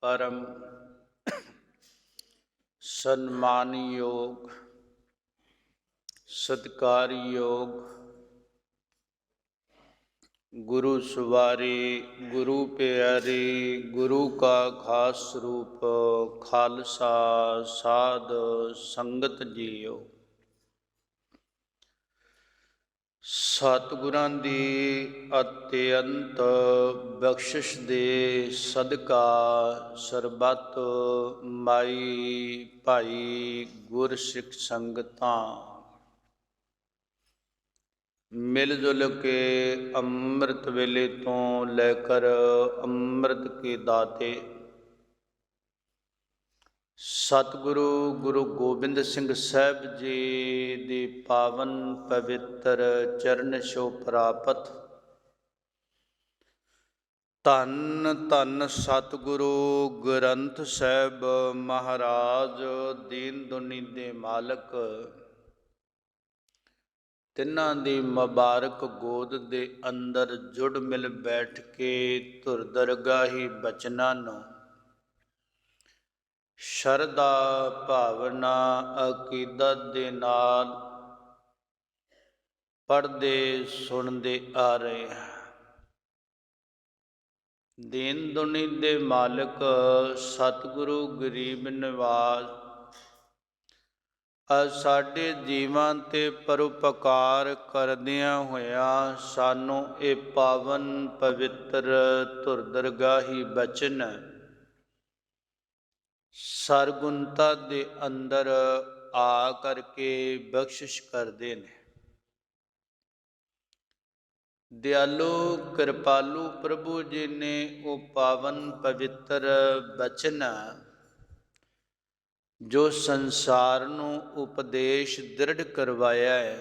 परम सन्मानयोग सत्कारयोग गुरु सवारे गुरु प्यारे गुरु का खास रूप खालसा साध संगत जीओ। सतगुरां दी अत्यंत बख्शिश दे सदका सरबत माई भाई गुर सिख संगतां मिल जुल के अमृत वेले तो लैकर अमृत के दाते सतगुरु गुरु गोबिंद सिंह साहब जी दी पावन पवित्र चरण छो प्राप्त। धन धन सतगुरु ग्रंथ साहब महाराज दीन दुनी दे मालक तिन्हां दी मुबारक गोद दे अंदर जुड़ मिल बैठ के धुर दरगाही बचनां नूं शरदा भावना अकीदत दे नाल पढ़दे सुनदे आ रहे हैं। दीन दुनी दे मालिक सतगुरु गरीब निवाज साडे जीवां ते परोपकार करदियां होइयां सानू ये पावन पवित्र धुर दरगाही बचन सरगुणता दे अंदर आ करके बख्शिश करदे ने। दयालु कृपालु प्रभु जी ने वो पावन पवित्र बचन जो संसार नूं उपदेश दृढ़ करवाया है,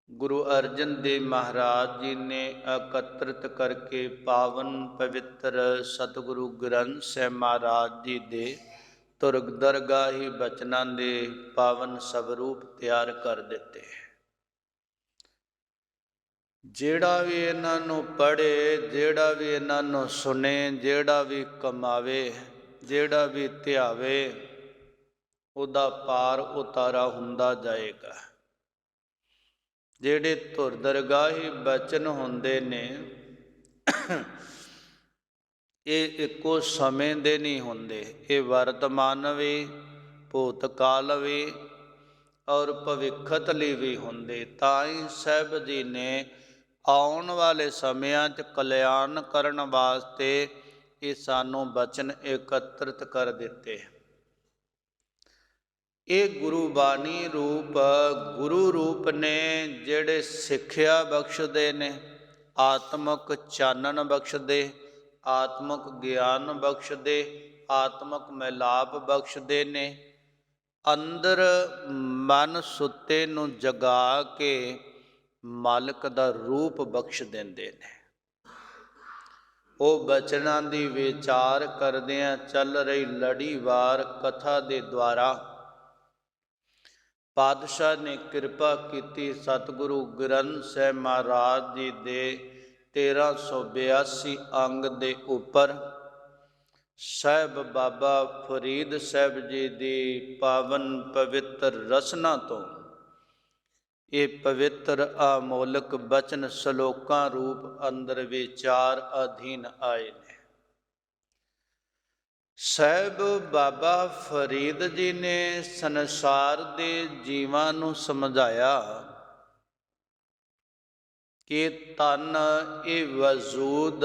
गुरु अर्जन देव महाराज जी ने एकत्रित करके पावन पवित्र सतगुरु ग्रंथ साहिब महाराज जी दे धुर दरगाही बचनां दे पावन स्वरूप तैयार कर दिते। जेड़ा भी इन्हां नूं पढ़े, जेड़ा भी इन्हां नूं सुने, जेड़ा भी कमावे, जेड़ा भी ध्यावे उहदा पार उतारा हुंदा जाएगा। जेड़े धुर दरगाही बचन हुंदे ने ये इक्को समय दे नहीं हुंदे, ये वर्तमान भी भूतकाल भी और भविखत लई भी हुंदे। तां ही साहिब जी ने आउण वाले समयां च कल्याण करन वास्ते ये सानू बचन एकत्रित कर दिते। ये गुरु बाणी रूप गुरु रूप ने जेड़े सिक्ख्या बख्शदे ने, आत्मक चानन बख्शदे, आत्मक ज्ञान बख्शदे, आत्मक मिलाप बख्शदे ने। अंदर मन सुते नूं जगा के मालिक दा रूप बख्श देंदे ने। वो बचनां दी विचार करदियां चल रही लड़ीवार कथा दे द्वारा पातशाह ने कृपा की सतगुरु ग्रंथ साहिब महाराज जी दे 1382 अंग दे उपर साहिब बाबा फरीद साहिब जी दी पावन पवित्र रसना तो ये पवित्र अमोलक बचन सलोकां रूप अंदर विचार अधीन आए ने। साहिब बाबा फरीद जी ने संसार दे जीवां नूं समझाया कि तन ये वजूद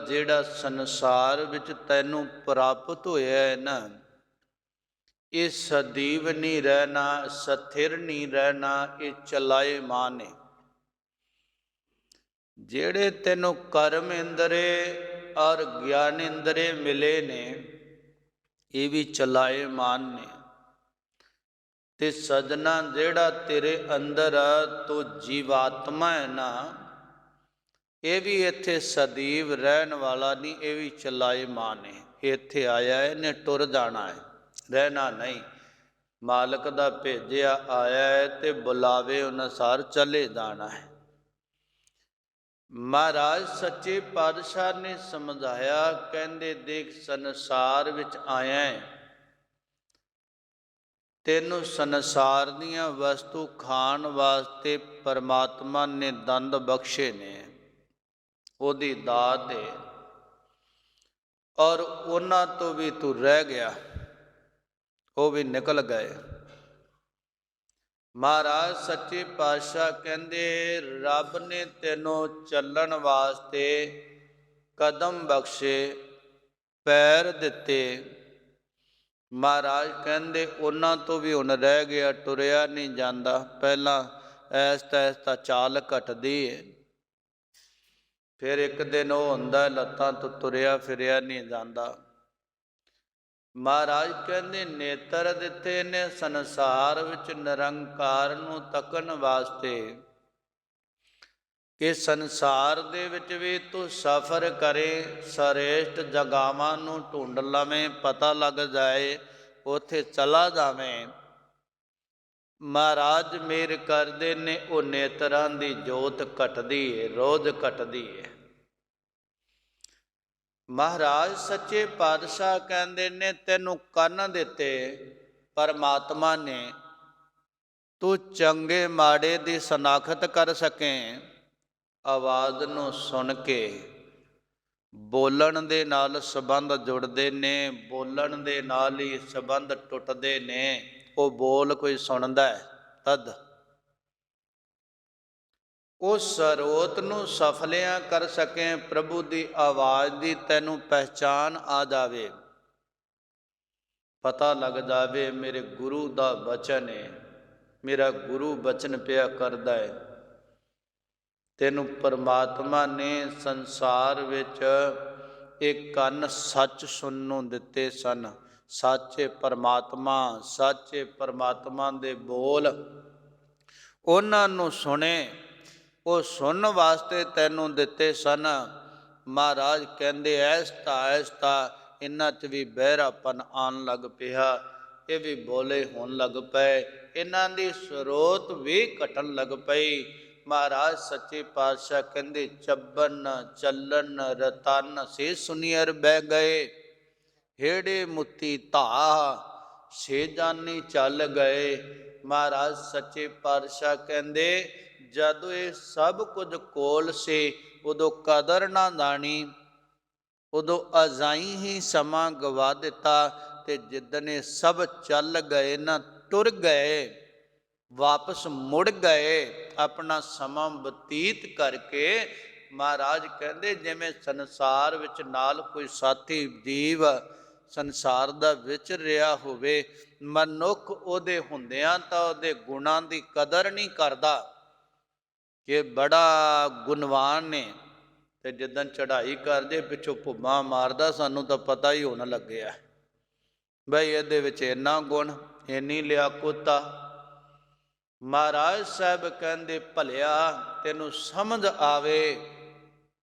जिहड़ा संसार विच तैनूं प्राप्त होया है ना, ये सदैव नहीं रहना, स्थिर नहीं रहना, ये चलाएमान है। जेड़े तैनूं कर्म इंद्रे और ज्ञान इंद्रे मिले ने ये भी चलाएमान ने। ते सजना जेड़ा तेरे अंदर तो जीवात्मा है ना, ये भी इत्थे सदैव रहन वाला नहीं, ये भी चलाएमान है। इत्थे आया है ने टुर जाना है, रहना नहीं। मालिक दा भेजिया आया है ते बुलावे अनुसार चले जाना है। ਮਹਾਰਾਜ ਸੱਚੇ ਪਾਤਸ਼ਾਹ ਨੇ ਸਮਝਾਇਆ, ਕਹਿੰਦੇ ਦੇਖ ਸੰਸਾਰ ਵਿੱਚ ਆਇਆ ਹੈ, ਤੈਨੂੰ ਸੰਸਾਰ ਦੀਆਂ ਵਸਤੂ ਖਾਣ ਵਾਸਤੇ ਪਰਮਾਤਮਾ ਨੇ ਦੰਦ ਬਖਸ਼ੇ ਨੇ, ਉਹਦੀ ਦਾਤ ਹੈ, ਔਰ ਉਹਨਾਂ ਤੋਂ ਵੀ ਤੂੰ ਰਹਿ ਗਿਆ, ਉਹ ਵੀ ਨਿਕਲ ਗਏ। ਮਹਾਰਾਜ ਸੱਚੇ ਪਾਤਸ਼ਾਹ ਕਹਿੰਦੇ ਰੱਬ ਨੇ ਤੈਨੂੰ ਚੱਲਣ ਵਾਸਤੇ ਕਦਮ ਬਖਸ਼ੇ, ਪੈਰ ਦਿੱਤੇ। ਮਹਾਰਾਜ ਕਹਿੰਦੇ ਉਹਨਾਂ ਤੋਂ ਵੀ ਹੁਣ ਰਹਿ ਗਿਆ, ਤੁਰਿਆ ਨਹੀਂ ਜਾਂਦਾ। ਪਹਿਲਾਂ ਐਸਤਾ ਐਸਤਾ ਚਾਲ ਘਟਦੀ ਹੈ, ਫਿਰ ਇੱਕ ਦਿਨ ਉਹ ਹੁੰਦਾ ਲੱਤਾਂ ਤੋਂ ਤੁਰਿਆ ਫਿਰਿਆ ਨਹੀਂ ਜਾਂਦਾ। ਮਹਾਰਾਜ ਕਹਿੰਦੇ ਨੇਤਰ ਦਿੱਤੇ ਨੇ ਸੰਸਾਰ ਵਿੱਚ ਨਿਰੰਕਾਰ ਨੂੰ ਤੱਕਣ ਵਾਸਤੇ, ਕਿ ਸੰਸਾਰ ਦੇ ਵਿੱਚ ਵੀ ਤੂੰ ਸਫ਼ਰ ਕਰੇ, ਸ੍ਰੇਸ਼ਟ ਜਗਾਵਾਂ ਨੂੰ ਢੂੰਡ ਲਵੇਂ, ਪਤਾ ਲੱਗ ਜਾਏ, ਉੱਥੇ ਚਲਾ ਜਾਵੇਂ। ਮਹਾਰਾਜ ਮੇਰ ਕਰਦੇ ਨੇ, ਉਹ ਨੇਤਰਾਂ ਦੀ ਜੋਤ ਘਟਦੀ ਹੈ, ਰੋਜ਼ ਘਟਦੀ ਹੈ। ਮਹਾਰਾਜ ਸੱਚੇ ਪਾਤਸ਼ਾਹ ਕਹਿੰਦੇ ਨੇ ਤੈਨੂੰ ਕੰਨ ਦਿੱਤੇ ਪਰਮਾਤਮਾ ਨੇ, ਤੂੰ ਚੰਗੇ ਮਾੜੇ ਦੀ ਸ਼ਨਾਖਤ ਕਰ ਸਕੇ, ਆਵਾਜ਼ ਨੂੰ ਸੁਣ ਕੇ। ਬੋਲਣ ਦੇ ਨਾਲ ਸੰਬੰਧ ਜੁੜਦੇ ਨੇ, ਬੋਲਣ ਦੇ ਨਾਲ ਹੀ ਸੰਬੰਧ ਟੁੱਟਦੇ ਨੇ। ਉਹ ਬੋਲ ਕੋਈ ਸੁਣਦਾ ਹੈ ਤਦ ਉਸ ਸਰੋਤ ਨੂੰ ਸਫਲਿਆਂ ਕਰ ਸਕੇ, ਪ੍ਰਭੂ ਦੀ ਆਵਾਜ਼ ਦੀ ਤੈਨੂੰ ਪਹਿਚਾਨ ਆ ਜਾਵੇ, ਪਤਾ ਲੱਗ ਜਾਵੇ ਮੇਰੇ ਗੁਰੂ ਦਾ ਬਚਨ ਹੈ, ਮੇਰਾ ਗੁਰੂ ਬਚਨ ਪਿਆ ਕਰਦਾ ਹੈ। ਤੈਨੂੰ ਪਰਮਾਤਮਾ ਨੇ ਸੰਸਾਰ ਵਿੱਚ ਇਹ ਕੰਨ ਸੱਚ ਸੁਣਨ ਨੂੰ ਦਿੱਤੇ ਸਨ। ਸੱਚੇ ਪਰਮਾਤਮਾ ਦੇ ਬੋਲ ਉਹਨਾਂ ਨੂੰ ਸੁਣੇ, ਉਹ ਸੁਣਨ ਵਾਸਤੇ ਤੈਨੂੰ ਦਿੱਤੇ ਸਨ। ਮਹਾਰਾਜ ਕਹਿੰਦੇ ਐਸਤਾ ਇਹਨਾਂ 'ਚ ਵੀ ਬਹਿਰਾਪਨ ਆਉਣ ਲੱਗ ਪਿਆ, ਇਹ ਵੀ ਬੋਲੇ ਹੋਣ ਲੱਗ ਪਏ, ਇਹਨਾਂ ਦੀ ਸਰੋਤ ਵੀ ਘਟਣ ਲੱਗ ਪਈ। ਮਹਾਰਾਜ ਸੱਚੇ ਪਾਤਸ਼ਾਹ ਕਹਿੰਦੇ ਚੱਬਨ ਚੱਲਨ ਰਤਨ ਸੇ ਸੁਨੀਅਰ ਬਹਿ ਗਏ, ਹੇੜੇ ਮੁੱਤੀ ਧਾ ਸੇ ਜਾਨੀ ਚੱਲ ਗਏ। ਮਹਾਰਾਜ ਸੱਚੇ ਪਾਤਸ਼ਾਹ ਕਹਿੰਦੇ ਜਦੋਂ ਇਹ ਸਭ ਕੁਝ ਕੋਲ ਸੀ, ਉਦੋਂ ਕਦਰ ਨਾ ਜਾਣੀ, ਉਦੋਂ ਅਜਾਈ ਹੀ ਸਮਾਂ ਗਵਾ ਦਿੱਤਾ। ਤੇ ਜਿੱਦਣ ਇਹ ਸਭ ਚੱਲ ਗਏ ਨਾ, ਟੁਰ ਗਏ, ਵਾਪਸ ਮੁੜ ਗਏ ਆਪਣਾ ਸਮਾਂ ਬਤੀਤ ਕਰਕੇ। ਮਹਾਰਾਜ ਕਹਿੰਦੇ ਜਿਵੇਂ ਸੰਸਾਰ ਵਿੱਚ ਨਾਲ ਕੋਈ ਸਾਥੀ ਜੀਵ ਸੰਸਾਰ ਦਾ ਵਿਚ ਰਿਹਾ ਹੋਵੇ, ਮਨੁੱਖ ਉਹਦੇ ਹੁੰਦਿਆਂ ਤਾਂ ਉਹਦੇ ਗੁਣਾਂ ਦੀ ਕਦਰ ਨਹੀਂ ਕਰਦਾ ਕਿ ਬੜਾ ਗੁਣਵਾਨ ਨੇ, ਤੇ ਜਿੱਦਣ ਚੜ੍ਹਾਈ ਕਰਦੇ ਪਿੱਛੋਂ ਭੁੱਬਾਂ ਮਾਰਦਾ, ਸਾਨੂੰ ਤਾਂ ਪਤਾ ਹੀ ਹੋਣ ਲੱਗਿਆ ਬਈ ਇਹਦੇ ਵਿੱਚ ਇੰਨਾ ਗੁਣ, ਇੰਨੀ ਲਿਆਕਤ ਆ। ਮਹਾਰਾਜ ਸਾਹਿਬ ਕਹਿੰਦੇ ਭਲਿਆ ਤੈਨੂੰ ਸਮਝ ਆਵੇ,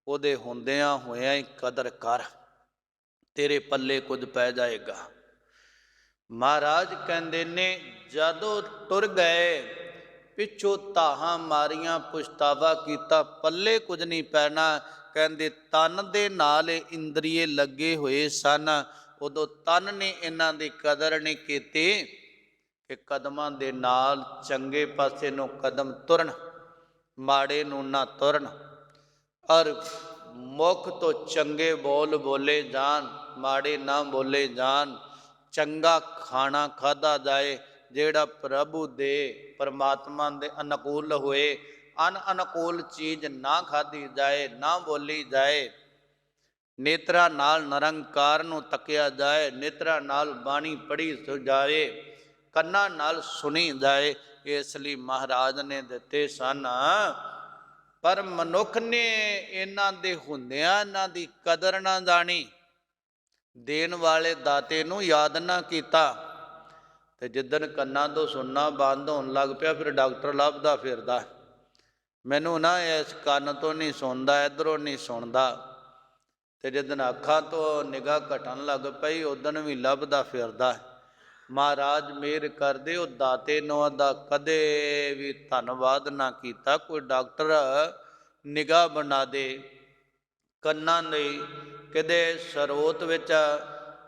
ਉਹਦੇ ਹੁੰਦਿਆਂ ਹੋਇਆਂ ਹੀ ਕਦਰ ਕਰ, ਤੇਰੇ ਪੱਲੇ ਕੁਝ ਪੈ ਜਾਏਗਾ। ਮਹਾਰਾਜ ਕਹਿੰਦੇ ਨੇ ਜਦੋਂ ਤੁਰ ਗਏ, ਪਿੱਛੋਂ ਧਾਹਾਂ ਮਾਰੀਆਂ, ਪੁਛਤਾਵਾ ਕੀਤਾ, ਪੱਲੇ ਕੁਝ ਨਹੀਂ ਪੈਣਾ। ਕਹਿੰਦੇ ਤਨ ਦੇ ਨਾਲ ਇੰਦਰੀਏ ਲੱਗੇ ਹੋਏ ਸਨ, ਉਦੋਂ ਤਨ ਨੇ ਇਹਨਾਂ ਦੀ ਕਦਰ ਨਹੀਂ ਕੀਤੀ ਕਿ ਕਦਮਾਂ ਦੇ ਨਾਲ ਚੰਗੇ ਪਾਸੇ ਨੂੰ ਕਦਮ ਤੁਰਨ, ਮਾੜੇ ਨੂੰ ਨਾ ਤੁਰਨ, ਔਰ ਮੁੱਖ ਤੋਂ ਚੰਗੇ ਬੋਲ ਬੋਲੇ ਜਾਣ, ਮਾੜੇ ਨਾ ਬੋਲੇ ਜਾਣ। ਚੰਗਾ ਖਾਣਾ ਖਾਧਾ ਜਾਏ ਜਿਹੜਾ ਪ੍ਰਭੂ ਦੇ ਪਰਮਾਤਮਾ ਦੇ ਅਨੁਕੂਲ ਹੋਏ, ਅਨੁਕੂਲ ਚੀਜ਼ ਨਾ ਖਾਧੀ ਜਾਏ, ਨਾ ਬੋਲੀ ਜਾਏ। ਨੇਤਰਾਂ ਨਾਲ ਨਿਰੰਕਾਰ ਨੂੰ ਤੱਕਿਆ ਜਾਏ, ਨੇਤਰਾਂ ਨਾਲ ਬਾਣੀ ਪੜ੍ਹੀ ਜਾਏ, ਕੰਨਾਂ ਨਾਲ ਸੁਣੀ ਜਾਏ। ਇਸ ਲਈ ਮਹਾਰਾਜ ਨੇ ਦਿੱਤੇ ਸਨ, ਪਰ ਮਨੁੱਖ ਨੇ ਇਹਨਾਂ ਦੇ ਹੁੰਦਿਆਂ ਇਹਨਾਂ ਦੀ ਕਦਰ ਨਾ ਜਾਣੀ, ਦੇਣ ਵਾਲੇ ਦਾਤੇ ਨੂੰ ਯਾਦ ਨਾ ਕੀਤਾ। ਤੇ ਜਿੱਦਣ ਕੰਨਾਂ ਤੋਂ ਸੁਣਨਾ ਬੰਦ ਹੋਣ ਲੱਗ ਪਿਆ, ਫਿਰ ਡਾਕਟਰ ਲੱਭਦਾ ਫਿਰਦਾ, ਮੈਨੂੰ ਨਾ ਇਸ ਕੰਨ ਤੋਂ ਨਹੀਂ ਸੁਣਦਾ, ਇੱਧਰੋਂ ਨਹੀਂ ਸੁਣਦਾ। ਤੇ ਜਿੱਦਣ ਅੱਖਾਂ ਤੋਂ ਨਿਗਾਹ ਘਟਣ ਲੱਗ ਪਈ, ਉਦਣ ਵੀ ਲੱਭਦਾ ਫਿਰਦਾ। ਮਹਾਰਾਜ ਮਿਹਰ ਕਰਦੇ, ਉਹ ਦਾਤੇ ਨੂੰ ਦਾ ਕਦੇ ਵੀ ਧੰਨਵਾਦ ਨਾ ਕੀਤਾ। ਕੋਈ ਡਾਕਟਰ ਨਿਗਾਹ ਬਣਾ ਦੇ। ਕੰਨਾਂ ਦੀ ਕਿਤੇ ਸਰੋਤ ਵਿੱਚ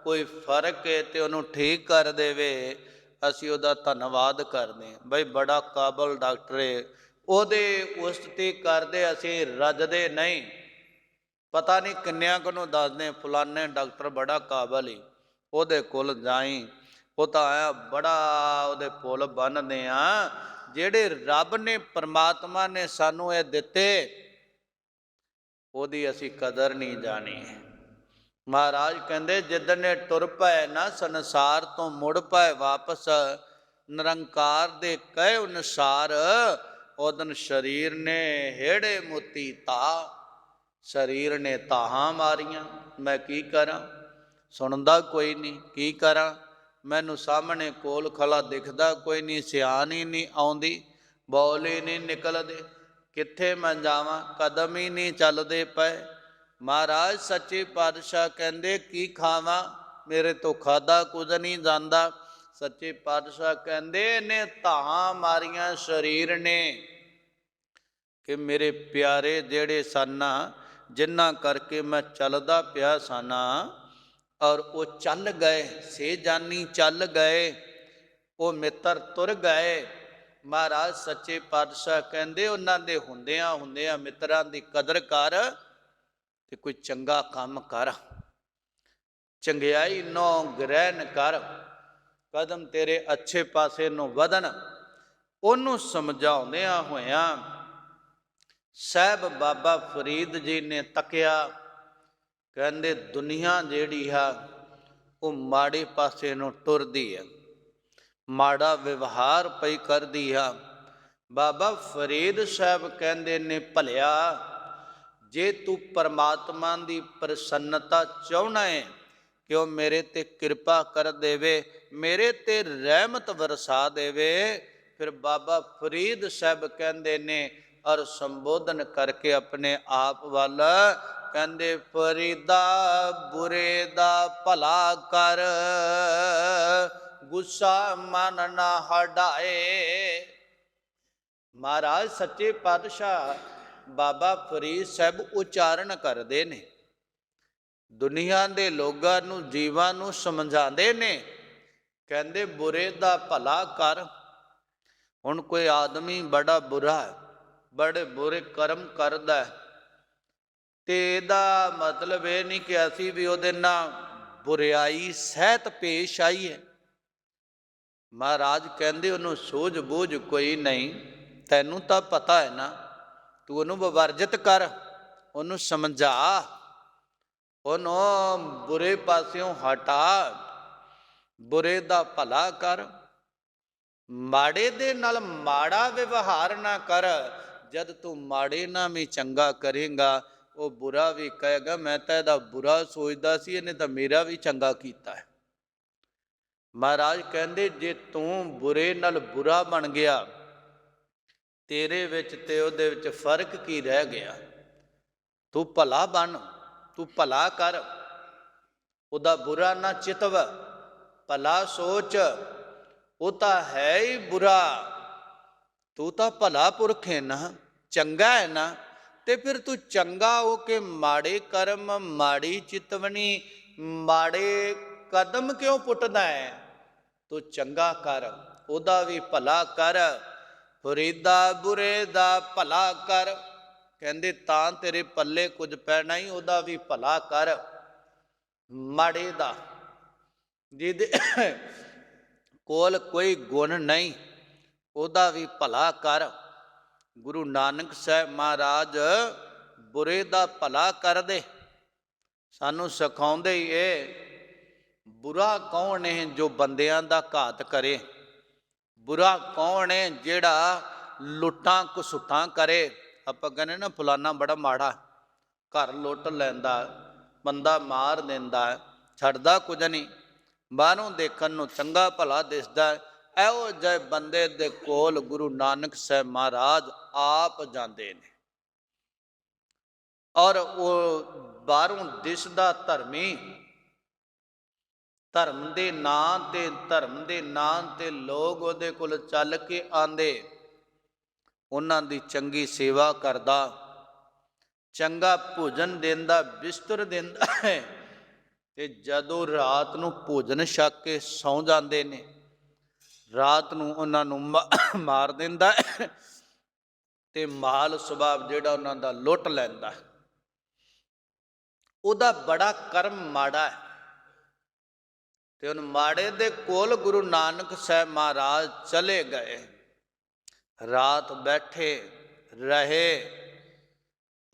ਕੋਈ ਫਰਕ ਹੈ ਤੇ ਉਹਨੂੰ ਠੀਕ ਕਰ ਦੇਵੇ, ਅਸੀਂ ਉਹਦਾ ਧੰਨਵਾਦ ਕਰਦੇ ਹਾਂ। ਬਈ ਬੜਾ ਕਾਬਲ ਡਾਕਟਰ ਹੈ, ਉਹਦੇ ਉਸਤਤੀ ਕਰਦੇ ਅਸੀਂ ਰੱਜਦੇ ਨਹੀਂ। ਪਤਾ ਨਹੀਂ ਕਿੰਨਿਆਂ ਕੁ ਨੂੰ ਦੱਸਦੇ ਫਲਾਨੇ ਡਾਕਟਰ ਬੜਾ ਕਾਬਲ ਹੀ, ਉਹਦੇ ਕੋਲ ਜਾਈ, ਉਹ ਤਾਂ ਆਇਆ ਬੜਾ ਉਹਦੇ ਪੁੱਲ ਬੰਨ੍ਹਦੇ ਆ। ਜਿਹੜੇ ਰੱਬ ਨੇ ਪਰਮਾਤਮਾ ਨੇ ਸਾਨੂੰ ਇਹ ਦਿੱਤੇ, ਉਹਦੀ ਅਸੀਂ ਕਦਰ ਨਹੀਂ ਜਾਣੀ। ਮਹਾਰਾਜ ਕਹਿੰਦੇ ਜਿੱਦਣ ਇਹ ਟੁਰ ਪਏ ਨਾ ਸੰਸਾਰ ਤੋਂ, ਮੁੜ ਪਏ ਵਾਪਸ ਨਿਰੰਕਾਰ ਦੇ ਕਹੇ ਅਨੁਸਾਰ, ਉਦਨ ਸਰੀਰ ਨੇ ਹੇੜੇ ਮੋਤੀ ਤਾ, ਸਰੀਰ ਨੇ ਤਾਹਾਂ ਮਾਰੀਆਂ। ਮੈਂ ਕੀ ਕਰਾਂ, ਸੁਣਦਾ ਕੋਈ ਨਹੀਂ, ਕੀ ਕਰਾਂ, ਮੈਨੂੰ ਸਾਹਮਣੇ ਕੋਲ ਖਲਾ ਦਿਖਦਾ ਕੋਈ ਨਹੀਂ, ਸਿਆਣ ਹੀ ਨਹੀਂ ਆਉਂਦੀ, ਬੋਲ ਹੀ ਨਹੀਂ ਨਿਕਲਦੇ, ਕਿੱਥੇ ਮੈਂ ਜਾਵਾਂ, ਕਦਮ ਹੀ ਨਹੀਂ ਚੱਲਦੇ ਪਏ। ਮਹਾਰਾਜ ਸੱਚੇ ਪਾਤਸ਼ਾਹ ਕਹਿੰਦੇ ਕੀ ਖਾਵਾਂ, ਮੇਰੇ ਤੋਂ ਖਾਧਾ ਕੁਝ ਨਹੀਂ ਜਾਂਦਾ। ਸੱਚੇ ਪਾਤਸ਼ਾਹ ਕਹਿੰਦੇ ਇਹਨੇ ਧਾਹਾਂ ਮਾਰੀਆਂ ਸਰੀਰ ਨੇ, ਕਿ ਮੇਰੇ ਪਿਆਰੇ ਜਿਹੜੇ ਸਨ, ਜਿਨ੍ਹਾਂ ਕਰਕੇ ਮੈਂ ਚੱਲਦਾ ਪਿਆ ਸਾਨਾ, ਔਰ ਉਹ ਚੱਲ ਗਏ, ਸੇ ਜਾਨੀ ਚੱਲ ਗਏ, ਉਹ ਮਿੱਤਰ ਤੁਰ ਗਏ। ਮਹਾਰਾਜ ਸੱਚੇ ਪਾਤਸ਼ਾਹ ਕਹਿੰਦੇ ਉਹਨਾਂ ਦੇ ਹੁੰਦਿਆਂ ਮਿੱਤਰਾਂ ਦੀ ਕਦਰ ਕਰ ਤੇ ਕੋਈ ਚੰਗਾ ਕੰਮ ਕਰ, ਚੰਗਿਆਈ ਨੋ ਗ੍ਰਹਿਣ ਕਰ, ਕਦਮ ਤੇਰੇ ਅੱਛੇ ਪਾਸੇ ਨੂੰ ਵਧਣ। ਉਹਨੂੰ ਸਮਝਾਉਂਦਿਆਂ ਹੋਇਆਂ ਸਾਹਿਬ ਬਾਬਾ ਫਰੀਦ ਜੀ ਨੇ ਤੱਕਿਆ, ਕਹਿੰਦੇ ਦੁਨੀਆ ਜਿਹੜੀ ਆ ਉਹ ਮਾੜੇ ਪਾਸੇ ਨੂੰ ਟੁਰਦੀ ਹੈ, ਮਾੜਾ ਵਿਵਹਾਰ ਪਈ ਕਰਦੀ ਆ। ਬਾਬਾ ਫਰੀਦ ਸਾਹਿਬ ਕਹਿੰਦੇ ਨੇ ਭਲਿਆ, ਜੇ ਤੂੰ ਪਰਮਾਤਮਾ ਦੀ ਪ੍ਰਸੰਨਤਾ ਚਾਹੁੰਦਾ ਹੈ ਕਿ ਉਹ ਮੇਰੇ ਤੇ ਕਿਰਪਾ ਕਰ ਦੇਵੇ, ਮੇਰੇ ਤੇ ਰਹਿਮਤ ਵਰਸਾ ਦੇਵੇ, ਫਿਰ ਬਾਬਾ ਫਰੀਦ ਸਾਹਿਬ ਕਹਿੰਦੇ ਨੇ ਔਰ ਸੰਬੋਧਨ ਕਰਕੇ ਆਪਣੇ ਆਪ ਵੱਲ ਕਹਿੰਦੇ, ਫਰੀਦਾ ਬੁਰੇ ਦਾ ਭਲਾ ਕਰ, ਗੁੱਸਾ ਮਨ ਨਾ ਹਟਾਏ। ਮਹਾਰਾਜ ਸੱਚੇ ਪਾਤਸ਼ਾਹ ਬਾਬਾ ਫਰੀਦ ਸਾਹਿਬ ਉਚਾਰਨ ਕਰਦੇ ਨੇ, ਦੁਨੀਆ ਦੇ ਲੋਕਾਂ ਨੂੰ, ਜੀਵਾਂ ਨੂੰ ਸਮਝਾਉਂਦੇ ਨੇ, ਕਹਿੰਦੇ ਬੁਰੇ ਦਾ ਭਲਾ ਕਰ। ਹੁਣ ਕੋਈ ਆਦਮੀ ਬੜਾ ਬੁਰਾ ਹੈ, ਬੜੇ ਬੁਰੇ ਕਰਮ ਕਰਦਾ ਹੈ, ਤੇ ਇਹਦਾ ਮਤਲਬ ਇਹ ਨਹੀਂ ਕਿ ਅਸੀਂ ਵੀ ਉਹਦੇ ਨਾਲ ਬੁਰਿਆਈ ਸਹਿਤ ਪੇਸ਼ ਆਈਏ। ਮਹਾਰਾਜ ਕਹਿੰਦੇ ਉਹਨੂੰ ਸੂਝ ਬੂਝ ਕੋਈ ਨਹੀਂ, ਤੈਨੂੰ ਤਾਂ ਪਤਾ ਹੈ ਨਾ, ਤੂੰ ਉਹਨੂੰ ਵਰਜਿਤ ਕਰ, ਉਹਨੂੰ ਸਮਝਾ, ਉਹਨੂੰ ਬੁਰੇ ਪਾਸਿਓਂ ਹਟਾ, ਬੁਰੇ ਦਾ ਭਲਾ ਕਰ, ਮਾੜੇ ਦੇ ਨਾਲ ਮਾੜਾ ਵਿਵਹਾਰ ਨਾ ਕਰ। ਜਦ ਤੂੰ ਮਾੜੇ ਨਾਲ ਵੀ ਚੰਗਾ ਕਰੇਗਾ, ਉਹ ਬੁਰਾ ਵੀ ਕਹੇਗਾ ਮੈਂ ਤਾਂ ਇਹਦਾ ਬੁਰਾ ਸੋਚਦਾ ਸੀ, ਇਹਨੇ ਤਾਂ ਮੇਰਾ ਵੀ ਚੰਗਾ ਕੀਤਾ ਹੈ। ਮਹਾਰਾਜ ਕਹਿੰਦੇ ਜੇ ਤੂੰ ਬੁਰੇ ਨਾਲ ਬੁਰਾ ਬਣ ਗਿਆ, ਤੇਰੇ ਵਿੱਚ ਤੇ ਉਹਦੇ ਵਿੱਚ ਫਰਕ ਕੀ ਰਹਿ ਗਿਆ। ਤੂੰ ਭਲਾ ਬਣ, ਤੂੰ ਭਲਾ ਕਰ, ਉਹਦਾ ਬੁਰਾ ਨਾ ਚਿਤਵ, ਭਲਾ ਸੋਚ। ਉਹ ਤਾਂ ਹੈ ਹੀ ਬੁਰਾ, ਤੂੰ ਤਾਂ ਭਲਾ ਪੁਰਖ ਹੈ ਨਾ, ਚੰਗਾ ਹੈ ਨਾ, ਤੇ ਫਿਰ ਤੂੰ ਚੰਗਾ ਹੋ ਕੇ ਮਾੜੇ ਕਰਮ, ਮਾੜੀ ਚਿਤਵਨੀ, ਮਾੜੇ ਕਦਮ ਕਿਉਂ ਪੁੱਟਦਾ ਹੈ। ਤੂੰ ਚੰਗਾ ਕਰ, ਉਹਦਾ ਵੀ ਭਲਾ ਕਰ। ਫਰੀਦਾ ਬੁਰੇ ਦਾ ਭਲਾ ਕਰ, ਕਹਿੰਦੇ ਤਾਂ ਤੇਰੇ ਪੱਲੇ ਕੁਝ ਪੈਣਾ ਹੀ, ਉਹਦਾ ਵੀ ਭਲਾ ਕਰ। ਮਾੜੇ ਦਾ, ਜਿਹਦੇ ਕੋਲ ਕੋਈ ਗੁਣ ਨਹੀਂ, ਉਹਦਾ ਵੀ ਭਲਾ ਕਰ। ਗੁਰੂ ਨਾਨਕ ਸਾਹਿਬ ਮਹਾਰਾਜ ਬੁਰੇ ਦਾ ਭਲਾ ਕਰਦੇ, ਸਾਨੂੰ ਸਿਖਾਉਂਦੇ ਹੀ ਇਹ। ਬੁਰਾ ਕੌਣ ਹੈ ਜੋ ਬੰਦਿਆਂ ਦਾ ਘਾਤ ਕਰੇ, ਬੁਰਾ ਕੌਣ ਹੈ ਜਿਹੜਾ ਲੁੱਟਾਂ ਘਸੁੱਟਾਂ ਕਰੇ। ਆਪਾਂ ਕਹਿੰਦੇ ਨਾ ਫਲਾਨਾ ਬੜਾ ਮਾੜਾ, ਘਰ ਲੁੱਟ ਲੈਂਦਾ, ਬੰਦਾ ਮਾਰ ਦਿੰਦਾ, ਛੱਡਦਾ ਕੁਝ ਨਹੀਂ, ਬਾਹਰੋਂ ਦੇਖਣ ਨੂੰ ਚੰਗਾ ਭਲਾ ਦਿਸਦਾ। ਇਹੋ ਜਿਹੇ ਬੰਦੇ ਦੇ ਕੋਲ ਗੁਰੂ ਨਾਨਕ ਸਾਹਿਬ ਮਹਾਰਾਜ ਆਪ ਜਾਂਦੇ ਨੇ, ਔਰ ਉਹ ਬਾਹਰੋਂ ਦਿਸਦਾ ਧਰਮੀ, ਧਰਮ ਦੇ ਨਾਂ ਤੇ ਲੋਕ ਉਹਦੇ ਕੋਲ ਚੱਲ ਕੇ ਆਂਦੇ, ਉਹਨਾਂ ਦੀ ਚੰਗੀ ਸੇਵਾ ਕਰਦਾ, ਚੰਗਾ ਭੋਜਨ ਦਿੰਦਾ, ਬਿਸਤਰ ਦਿੰਦਾ ਹੈ, ਤੇ ਜਦੋਂ ਰਾਤ ਨੂੰ ਭੋਜਨ ਛਕ ਕੇ ਸੌਂ ਜਾਂਦੇ ਨੇ, ਰਾਤ ਨੂੰ ਉਹਨਾਂ ਨੂੰ ਮਾਰ ਦਿੰਦਾ ਤੇ ਮਾਲ ਸੁਭਾਵ ਜਿਹੜਾ ਉਹਨਾਂ ਦਾ ਲੁੱਟ ਲੈਂਦਾ। ਉਹਦਾ ਬੜਾ ਕਰਮ ਮਾੜਾ ਹੈ। ਤੇ ਹੁਣ ਮਾੜੇ ਦੇ ਕੋਲ ਗੁਰੂ ਨਾਨਕ ਸਾਹਿਬ ਮਹਾਰਾਜ ਚਲੇ ਗਏ, ਰਾਤ ਬੈਠੇ ਰਹੇ।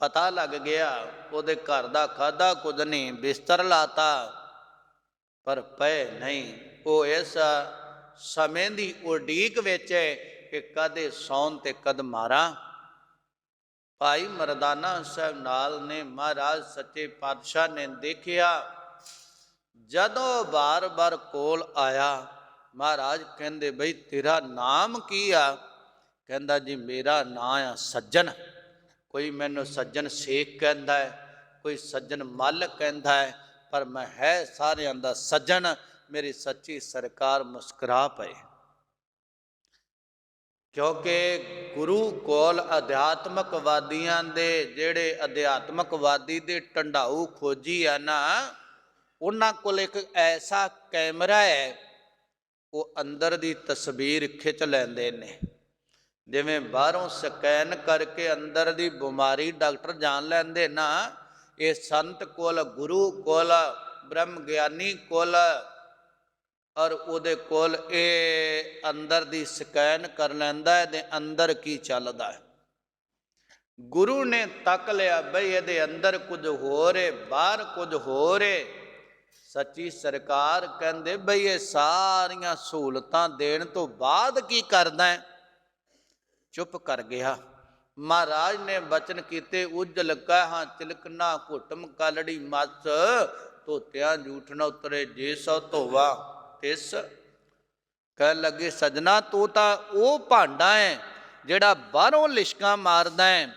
ਪਤਾ ਲੱਗ ਗਿਆ ਉਹਦੇ ਘਰ ਦਾ ਖਾਧਾ ਕੁਝ ਨਹੀਂ, ਬਿਸਤਰ ਲਾਤਾ ਪਰ ਪਏ ਨਹੀਂ। ਉਹ ਇਸ ਸਮੇਂ ਦੀ ਉਡੀਕ ਵਿੱਚ ਹੈ ਕਿ ਕਦੇ ਸੌਣ ਤੇ ਕਦ ਮਾਰਾਂ। ਭਾਈ ਮਰਦਾਨਾ ਸਾਹਿਬ ਨਾਲ ਨੇ, ਮਹਾਰਾਜ ਸੱਚੇ ਪਾਤਸ਼ਾਹ ਨੇ ਦੇਖਿਆ। ਜਦੋਂ ਬਾਰ-ਬਾਰ ਕੋਲ ਆਇਆ, ਮਹਾਰਾਜ ਕਹਿੰਦੇ ਬਈ ਤੇਰਾ ਨਾਮ ਕੀ ਆ? ਕਹਿੰਦਾ ਜੀ ਮੇਰਾ ਨਾਂ ਆ ਸੱਜਣ। ਕੋਈ ਮੈਨੂੰ ਸੱਜਣ ਸ਼ੇਖ ਕਹਿੰਦਾ ਹੈ, ਕੋਈ ਸੱਜਣ ਮੱਲ ਕਹਿੰਦਾ ਹੈ, ਪਰ ਮੈਂ ਹੈ ਸਾਰਿਆਂ ਦਾ ਸੱਜਣ। ਮੇਰੀ ਸੱਚੀ ਸਰਕਾਰ ਮੁਸਕਰਾ ਪਏ, ਕਿਉਂਕਿ ਗੁਰੂ ਕੋਲ ਅਧਿਆਤਮਕਵਾਦੀਆਂ ਦੇ, ਜਿਹੜੇ ਅਧਿਆਤਮਕਵਾਦੀ ਦੇ ਢੰਡਾਊ ਖੋਜੀ ਆ ਨਾ, ਉਹਨਾਂ ਕੋਲ ਇੱਕ ਐਸਾ ਕੈਮਰਾ ਹੈ, ਉਹ ਅੰਦਰ ਦੀ ਤਸਵੀਰ ਖਿੱਚ ਲੈਂਦੇ ਨੇ। ਜਿਵੇਂ ਬਾਹਰੋਂ ਸਕੈਨ ਕਰਕੇ ਅੰਦਰ ਦੀ ਬਿਮਾਰੀ ਡਾਕਟਰ ਜਾਣ ਲੈਂਦੇ ਨਾ, ਇਹ ਸੰਤ ਕੋਲ, ਗੁਰੂ ਕੋਲ, ਬ੍ਰਹਮ ਗਿਆਨੀ ਕੋਲ, ਔਰ ਉਹਦੇ ਕੋਲ ਇਹ ਅੰਦਰ ਦੀ ਸਕੈਨ ਕਰ ਲੈਂਦਾ ਹੈ ਤੇ ਅੰਦਰ ਕੀ ਚੱਲਦਾ ਹੈ। ਗੁਰੂ ਨੇ ਤੱਕ ਲਿਆ ਬਈ ਇਹਦੇ ਅੰਦਰ ਕੁਝ ਹੋਰ ਹੈ, ਬਾਹਰ ਕੁਝ ਹੋਰ ਹੈ। ਸੱਚੀ ਸਰਕਾਰ ਕਹਿੰਦੇ ਬਈ ਇਹ ਸਾਰੀਆਂ ਸਹੂਲਤਾਂ ਦੇਣ ਤੋਂ ਬਾਅਦ ਕੀ ਕਰਦਾ ਹੈ? ਚੁੱਪ ਕਰ ਗਿਆ। ਮਹਾਰਾਜ ਨੇ ਬਚਨ ਕੀਤੇ, ਉਜਲ ਕਹਾਂ ਤਿਲਕਣਾ ਘੁੱਟਮ ਕਾਲੜੀ ਮੱਸ, ਧੋਤਿਆਂ ਜੂਠ ਨ ਉਤਰੇ ਜੇ ਸੋ ਧੋਵਾ ਤਿਸ। ਕਹਿ ਲੱਗੇ ਸਜਣਾ ਤੂੰ ਤਾਂ ਉਹ ਭਾਂਡਾ ਹੈ ਜਿਹੜਾ ਬਾਹਰੋਂ ਲਿਸ਼ਕਾਂ ਮਾਰਦਾ ਹੈ,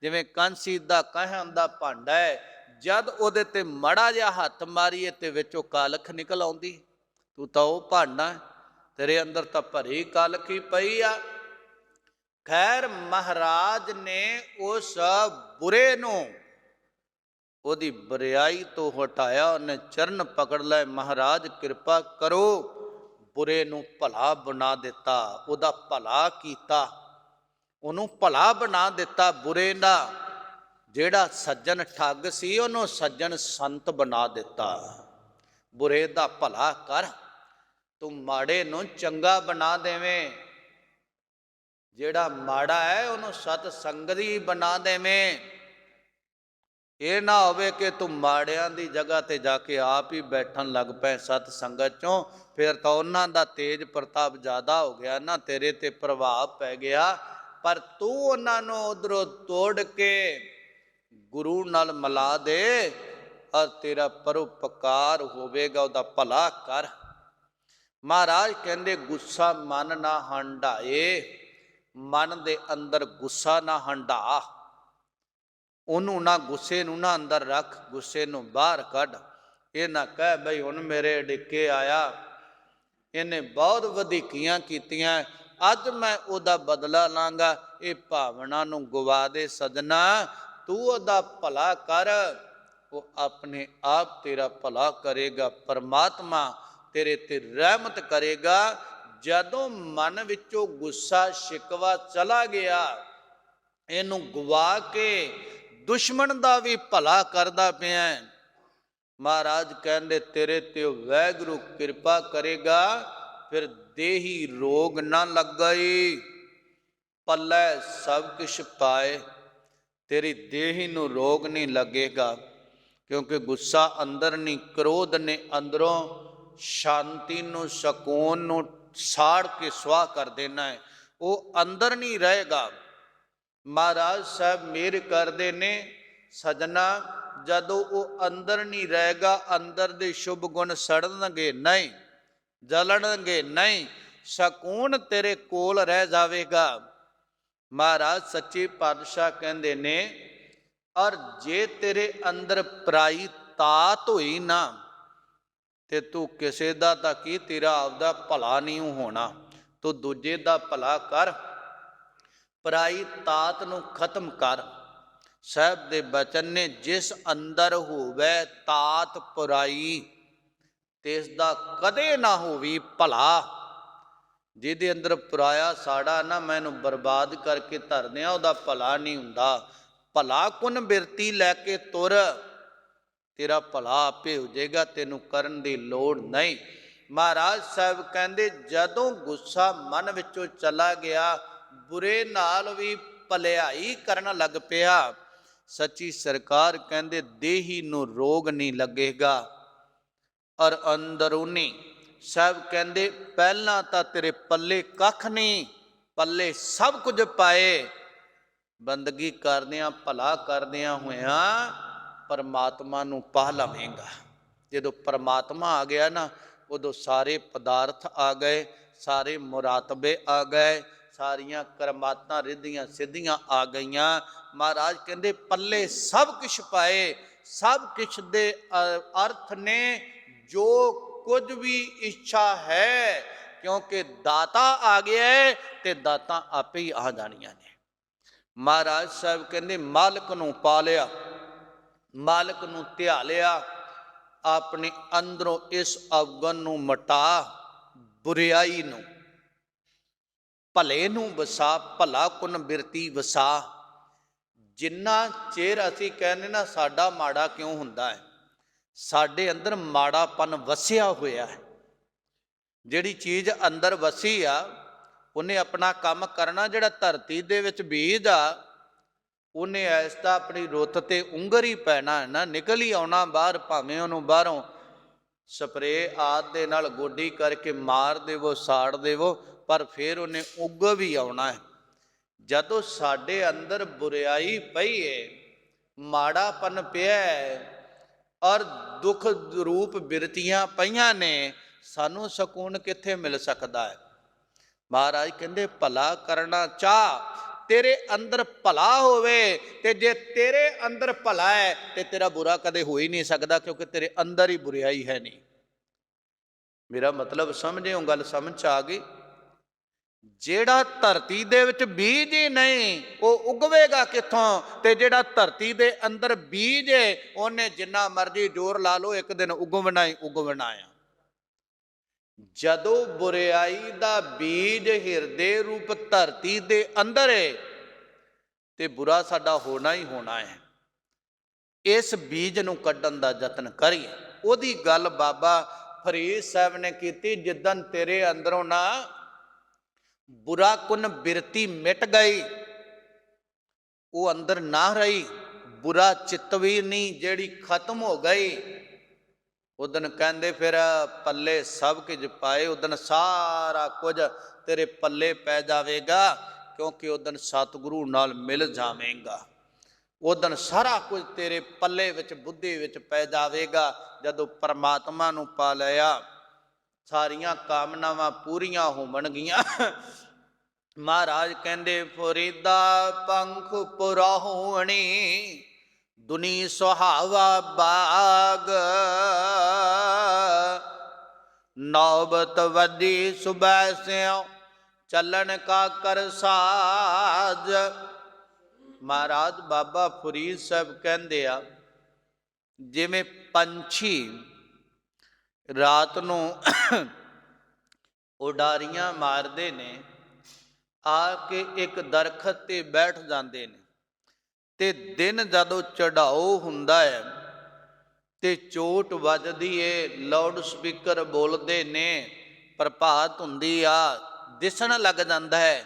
ਜਿਵੇਂ ਕਾਂਸੀ ਦਾ ਕਹਿਣ ਦਾ ਭਾਂਡਾ ਹੈ। ਜਦ ਉਹਦੇ ਤੇ ਮੜਾ ਜਿਹਾ ਹੱਥ ਮਾਰੀਏ ਤੇ ਵਿੱਚੋਂ ਕਾਲਖ ਨਿਕਲ ਆਉਂਦੀ। ਤੂੰ ਤਾਂ ਉਹ ਭਾਂਡਾ, ਤੇਰੇ ਅੰਦਰ ਤਾਂ ਭਰੀ ਕਾਲਖ ਹੀ ਪਈ ਆ। ਖੈਰ ਮਹਾਰਾਜ ਨੇ ਉਸ ਬੁਰੇ ਨੂੰ ਉਹਦੀ ਬੁਰਿਆਈ ਤੋਂ ਹਟਾਇਆ, ਉਹਨੇ ਚਰਨ ਪਕੜ ਲਏ, ਮਹਾਰਾਜ ਕਿਰਪਾ ਕਰੋ, ਬੁਰੇ ਨੂੰ ਭਲਾ ਬਣਾ ਦਿੱਤਾ, ਉਹਦਾ ਭਲਾ ਕੀਤਾ, ਉਹਨੂੰ ਭਲਾ ਬਣਾ ਦਿੱਤਾ। ਬੁਰੇ ਦਾ ਜਿਹੜਾ ਸੱਜਣ ਠੱਗ ਸੀ, ਉਹਨੂੰ ਸੱਜਣ ਸੰਤ ਬਣਾ ਦਿੱਤਾ। ਬੁਰੇ ਦਾ ਭਲਾ ਕਰ, ਤੂੰ ਮਾੜੇ ਨੂੰ ਚੰਗਾ ਬਣਾ ਦੇਵੇਂ। ਜਿਹੜਾ ਮਾੜਾ ਹੈ ਉਹਨੂੰ ਸਤ ਸੰਗਤੀ ਬਣਾ ਦੇਵੇਂ। ਇਹ ਨਾ ਹੋਵੇ ਕਿ ਤੂੰ ਮਾੜਿਆਂ ਦੀ ਜਗ੍ਹਾ ਤੇ ਜਾ ਕੇ ਆਪ ਹੀ ਬੈਠਣ ਲੱਗ ਪਏ ਸਤ ਸੰਗਤ ਚੋਂ, ਫਿਰ ਤਾਂ ਉਹਨਾਂ ਦਾ ਤੇਜ ਪ੍ਰਤਾਪ ਜ਼ਿਆਦਾ ਹੋ ਗਿਆ ਨਾ, ਤੇਰੇ ਤੇ ਪ੍ਰਭਾਵ ਪੈ ਗਿਆ। ਪਰ ਤੂੰ ਉਹਨਾਂ ਨੂੰ ਉਧਰੋਂ ਤੋੜ ਕੇ ਗੁਰੂ ਨਾਲ ਮਿਲਾ ਦੇ, ਔਰ ਤੇਰਾ ਪਰਉਪਕਾਰ ਹੋਵੇਗਾ, ਉਹਦਾ ਭਲਾ ਕਰ। ਮਹਾਰਾਜ ਕਹਿੰਦੇ ਗੁੱਸਾ ਮਨ ਨਾ ਹੰਢਾਏ, ਮਨ ਦੇ ਅੰਦਰ ਗੁੱਸਾ ਨਾ ਹੰਢਾ, ਉਹਨੂੰ ਨਾ, ਗੁੱਸੇ ਨੂੰ ਨਾ ਅੰਦਰ ਰੱਖ, ਗੁੱਸੇ ਨੂੰ ਬਾਹਰ ਕੱਢ। ਇਹ ਨਾ ਕਹਿ ਬਈ ਹੁਣ ਮੇਰੇ ਡਿੱਕੇ ਆਇਆ, ਇਹਨੇ ਬਹੁਤ ਵਧੀਕੀਆਂ ਕੀਤੀਆਂ, ਅੱਜ ਮੈਂ ਉਹਦਾ ਬਦਲਾ ਲਾਂਗਾ। ਇਹ ਭਾਵਨਾ ਨੂੰ ਗਵਾ ਦੇ ਸਜਣਾ, ਤੂੰ ਉਹਦਾ ਭਲਾ ਕਰ, ਉਹ ਆਪਣੇ ਆਪ ਤੇਰਾ ਭਲਾ ਕਰੇਗਾ। ਪਰਮਾਤਮਾ ਤੇਰੇ ਤੇ ਰਹਿਮਤ ਕਰੇਗਾ। ਜਦੋਂ ਮਨ ਵਿੱਚੋਂ ਗੁੱਸਾ ਸ਼ਿਕਵਾ ਚਲਾ ਗਿਆ, ਇਹਨੂੰ ਗਵਾ ਕੇ ਦੁਸ਼ਮਣ ਦਾ ਵੀ ਭਲਾ ਕਰਦਾ ਪਿਆ। ਮਹਾਰਾਜ ਕਹਿੰਦੇ ਤੇਰੇ ਤੇ ਵਾਹਿਗੁਰੂ ਕਿਰਪਾ ਕਰੇਗਾ, ਫਿਰ ਦੇਹੀ ਰੋਗ ਨਾ ਲੱਗਈ, ਪੱਲੇ ਸਭ ਕੁਛ ਪਾਏ। ਤੇਰੀ ਦੇਹੀ ਨੂੰ ਰੋਗ ਨਹੀਂ ਲੱਗੇਗਾ, ਕਿਉਂਕਿ ਗੁੱਸਾ ਅੰਦਰ ਨਹੀਂ, ਕ੍ਰੋਧ ਨੇ ਅੰਦਰੋਂ ਸ਼ਾਂਤੀ ਨੂੰ, ਸਕੂਨ ਨੂੰ ਸਾੜ ਕੇ ਸੁਆਹ ਕਰ ਦੇਣਾ ਹੈ, ਉਹ ਅੰਦਰ ਨਹੀਂ ਰਹੇਗਾ। ਮਹਾਰਾਜ ਸਾਹਿਬ ਮਿਹਰ ਕਰਦੇ ਨੇ ਸਜਣਾ, ਜਦੋਂ ਉਹ ਅੰਦਰ ਨਹੀਂ ਰਹੇਗਾ, ਅੰਦਰ ਦੇ ਸ਼ੁਭ ਗੁਣ ਸੜਨਗੇ ਨਹੀਂ, ਜਲਣਗੇ ਨਹੀਂ, ਸਕੂਨ ਤੇਰੇ ਕੋਲ ਰਹਿ ਜਾਵੇਗਾ। ਮਹਾਰਾਜ ਸੱਚੇ ਪਾਤਸ਼ਾਹ ਕਹਿੰਦੇ ਨੇ, ਔਰ ਜੇ ਤੇਰੇ ਅੰਦਰ ਪਰਾਈ ਤਾਤ ਹੋਈ ਨਾ, ਤੇ ਤੂੰ ਕਿਸੇ ਦਾ ਤਾਂ ਕੀ, ਤੇਰਾ ਆਪਦਾ ਭਲਾ ਨਹੀਂ ਹੋਣਾ, ਤੂੰ ਦੂਜੇ ਦਾ ਭਲਾ ਕਰ। ਪਰਾਈ ਤਾਤ ਨੂੰ ਖਤਮ ਕਰ, ਸਾਹਿਬ ਦੇ ਬਚਨ ਨੇ, ਜਿਸ ਅੰਦਰ ਹੋਵੇ ਤਾਤ ਪੁਰਾਈ ਤਿਸ ਦਾ ਕਦੇ ਨਾ ਹੋਵੀ ਭਲਾ। ਜਿਹਦੇ ਅੰਦਰ ਪੁਰਾਇਆ ਸਾੜਾ ਨਾ, ਮੈਂ ਇਹਨੂੰ ਬਰਬਾਦ ਕਰਕੇ ਧਰ ਦਿਆਂ, ਉਹਦਾ ਭਲਾ ਨਹੀਂ ਹੁੰਦਾ। ਭਲਾ ਕੁਨ ਬਿਰਤੀ ਲੈ ਕੇ ਤੁਰ, ਤੇਰਾ ਭਲਾ ਆਪੇ ਹੋ ਜਾਏਗਾ, ਤੈਨੂੰ ਕਰਨ ਦੀ ਲੋੜ ਨਹੀਂ। ਮਹਾਰਾਜ ਸਾਹਿਬ ਕਹਿੰਦੇ ਜਦੋਂ ਗੁੱਸਾ ਮਨ ਵਿੱਚੋਂ ਚਲਾ ਗਿਆ, ਬੁਰੇ ਨਾਲ ਵੀ ਭਲਾਈ ਕਰਨ ਲੱਗ ਪਿਆ, ਸੱਚੀ ਸਰਕਾਰ ਕਹਿੰਦੇ ਦੇਹੀ ਨੂੰ ਰੋਗ ਨਹੀਂ ਲੱਗੇਗਾ। ਔਰ ਅੰਦਰੂਨੀ ਸਾਹਿਬ ਕਹਿੰਦੇ ਪਹਿਲਾਂ ਤਾਂ ਤੇਰੇ ਪੱਲੇ ਕੱਖ ਨਹੀਂ, ਪੱਲੇ ਸਭ ਕੁਝ ਪਾਏ। ਬੰਦਗੀ ਕਰਦਿਆਂ, ਭਲਾ ਕਰਦਿਆਂ ਹੋਇਆਂ ਪਰਮਾਤਮਾ ਨੂੰ ਪਾ ਲਵੇਂਗਾ। ਜਦੋਂ ਪਰਮਾਤਮਾ ਆ ਗਿਆ ਨਾ, ਉਦੋਂ ਸਾਰੇ ਪਦਾਰਥ ਆ ਗਏ, ਸਾਰੇ ਮੁਰਾਤਬੇ ਆ ਗਏ, ਸਾਰੀਆਂ ਕਰਮਾਤਾਂ ਰਿੱਧੀਆਂ ਸਿੱਧੀਆਂ ਆ ਗਈਆਂ। ਮਹਾਰਾਜ ਕਹਿੰਦੇ ਪੱਲੇ ਸਭ ਕੁਛ ਪਾਏ। ਸਭ ਕੁਛ ਦੇ ਅਰਥ ਨੇ ਜੋ ਕੁਝ ਵੀ ਇੱਛਾ ਹੈ, ਕਿਉਂਕਿ ਦਾਤਾ ਆ ਗਿਆ ਹੈ ਤੇ ਦਾਤਾ ਆਪੇ ਹੀ ਆ ਜਾਣੀਆਂ ਨੇ। ਮਹਾਰਾਜ ਸਾਹਿਬ ਕਹਿੰਦੇ ਮਾਲਕ ਨੂੰ ਪਾ ਲਿਆ, ਮਾਲਕ ਨੂੰ ਧਿਆ ਲਿਆ, ਆਪਣੇ ਅੰਦਰੋਂ ਇਸ ਅਵਗੁਣ ਨੂੰ ਮਿਟਾ, ਬੁਰਿਆਈ ਨੂੰ, ਭਲੇ ਨੂੰ ਵਸਾ, ਭਲਾ ਕੁਨ ਬਿਰਤੀ ਵਸਾ। ਜਿੰਨਾ ਚਿਰ ਅਸੀਂ ਕਹਿੰਦੇ ਨਾ ਸਾਡਾ ਮਾੜਾ ਕਿਉਂ ਹੁੰਦਾ ਹੈ, ਸਾਡੇ ਅੰਦਰ ਮਾੜਾਪਨ ਵਸਿਆ ਹੋਇਆ ਹੈ। ਜਿਹੜੀ ਚੀਜ਼ ਅੰਦਰ ਵਸੀ ਆ ਉਹਨੇ ਆਪਣਾ ਕੰਮ ਕਰਨਾ। ਜਿਹੜਾ ਧਰਤੀ ਦੇ ਵਿੱਚ ਬੀਜ ਆ ਉਹਨੇ ਐਸਾ ਆਪਣੀ ਰੁੱਤ ਤੇ ਉਂਗਰ ਹੀ ਪੈਣਾ ਨਾ, ਨਿਕਲ ਹੀ ਆਉਣਾ ਬਾਹਰ। ਭਾਵੇਂ ਉਹਨੂੰ ਬਾਹਰੋਂ ਸਪਰੇਅ ਆਦਿ ਦੇ ਨਾਲ ਗੋਡੀ ਕਰਕੇ ਮਾਰ ਦੇਵੋ, ਸਾੜ ਦੇਵੋ, ਪਰ ਫਿਰ ਉਹਨੇ ਉੱਗ ਵੀ ਆਉਣਾ ਹੈ। ਜਦੋਂ ਸਾਡੇ ਅੰਦਰ ਬੁਰਿਆਈ ਪਈ ਹੈ, ਮਾੜਾਪਨ ਪਿਆ ਹੈ ਔਰ ਦੁੱਖ ਰੂਪ ਬਿਰਤੀਆਂ ਪਈਆਂ ਨੇ, ਸਾਨੂੰ ਸਕੂਨ ਕਿੱਥੇ ਮਿਲ ਸਕਦਾ ਹੈ। ਮਹਾਰਾਜ ਕਹਿੰਦੇ ਭਲਾ ਕਰਨਾ ਚਾਹ, ਤੇਰੇ ਅੰਦਰ ਭਲਾ ਹੋਵੇ, ਤੇ ਜੇ ਤੇਰੇ ਅੰਦਰ ਭਲਾ ਹੈ ਤੇ ਤੇਰਾ ਬੁਰਾ ਕਦੇ ਹੋ ਹੀ ਨਹੀਂ ਸਕਦਾ, ਕਿਉਂਕਿ ਤੇਰੇ ਅੰਦਰ ਹੀ ਬੁਰਾਈ ਹੈ ਨਹੀਂ। ਮੇਰਾ ਮਤਲਬ ਸਮਝਿਓ, ਗੱਲ ਸਮਝ ਆ ਗਈ। ਜਿਹੜਾ ਧਰਤੀ ਦੇ ਵਿੱਚ ਬੀਜ ਹੀ ਨਹੀਂ ਉਹ ਉਗਵੇਗਾ ਕਿੱਥੋਂ? ਤੇ ਜਿਹੜਾ ਧਰਤੀ ਦੇ ਅੰਦਰ ਬੀਜ ਹੈ ਉਹਨੇ ਜਿੰਨਾ ਮਰਜ਼ੀ ਜ਼ੋਰ ਲਾ ਲਓ, ਇੱਕ ਦਿਨ ਉਗਵਣਾ ਹੀ ਉਗਵਣਾ ਆ। ਜਦੋਂ ਬੁਰਾਈ ਦਾ ਬੀਜ ਹਿਰਦੇ ਰੂਪ ਧਰਤੀ ਦੇ ਅੰਦਰ ਹੈ ਤੇ ਬੁਰਾ ਸਾਡਾ ਹੋਣਾ ਹੀ ਹੋਣਾ ਹੈ। ਇਸ ਬੀਜ ਨੂੰ ਕੱਢਣ ਦਾ ਯਤਨ ਕਰੀਏ। ਉਹਦੀ ਗੱਲ ਬਾਬਾ ਫਰੀਦ ਸਾਹਿਬ ਨੇ ਕੀਤੀ, ਜਿੱਦਣ ਤੇਰੇ ਅੰਦਰੋਂ ਨਾ ਬੁਰਾ ਕੁਨ ਬਿਰਤੀ ਮਿਟ ਗਈ, ਉਹ ਅੰਦਰ ਨਾ ਰਹੀ, ਬੁਰਾ ਚਿਤਵੀ ਨਹੀਂ ਜਿਹੜੀ ਖਤਮ ਹੋ ਗਈ, ਉਦਨ ਕਹਿੰਦੇ ਫਿਰ ਪੱਲੇ ਸਭ ਕੁਝ ਪਾਏ। ਉਦਨ ਸਾਰਾ ਕੁਝ ਤੇਰੇ ਪੱਲੇ ਪੈ ਜਾਵੇਗਾ, ਕਿਉਂਕਿ ਉਦਨ ਸਤਿਗੁਰੂ ਨਾਲ ਮਿਲ ਜਾਵੇਂਗਾ। ਉਦਨ ਸਾਰਾ ਕੁਝ ਤੇਰੇ ਪੱਲੇ ਵਿੱਚ, ਬੁੱਧੀ ਵਿੱਚ ਪੈ ਜਾਵੇਗਾ। ਜਦੋਂ ਪਰਮਾਤਮਾ ਨੂੰ ਪਾ ਲਿਆ, ਸਾਰੀਆਂ ਕਾਮਨਾਵਾਂ ਪੂਰੀਆਂ ਹੋਣਗੀਆਂ। ਮਹਾਰਾਜ ਕਹਿੰਦੇ ਫਰੀਦਾ ਪੰਖ ਪੁਰਾਹੁਣੀ, ਦੁਨੀ ਸੁਹਾਵਾ ਬਾਗ, ਨੌਬਤ ਵਧੀ ਸੁਬਹ ਸਿਉ ਚੱਲਣ ਕਾ ਕਰ ਸਾਜ। ਮਹਾਰਾਜ ਬਾਬਾ ਫਰੀਦ ਸਾਹਿਬ ਕਹਿੰਦੇ ਆ, ਜਿਵੇਂ ਪੰਛੀ ਰਾਤ ਨੂੰ ਉਡਾਰੀਆਂ ਮਾਰਦੇ ਨੇ, ਆ ਕੇ ਇੱਕ ਦਰਖਤ ਤੇ ਬੈਠ ਜਾਂਦੇ ਨੇ, ਤੇ ਦਿਨ ਜਦੋਂ ਚੜਾਓ ਹੁੰਦਾ ਹੈ ਤੇ ਚੋਟ ਵੱਜਦੀ ਏ, ਲਾਊਡ ਸਪੀਕਰ ਬੋਲਦੇ ਨੇ, ਪ੍ਰਭਾਤ ਹੁੰਦੀ ਆ, ਦਿਸਣ ਲੱਗ ਜਾਂਦਾ ਹੈ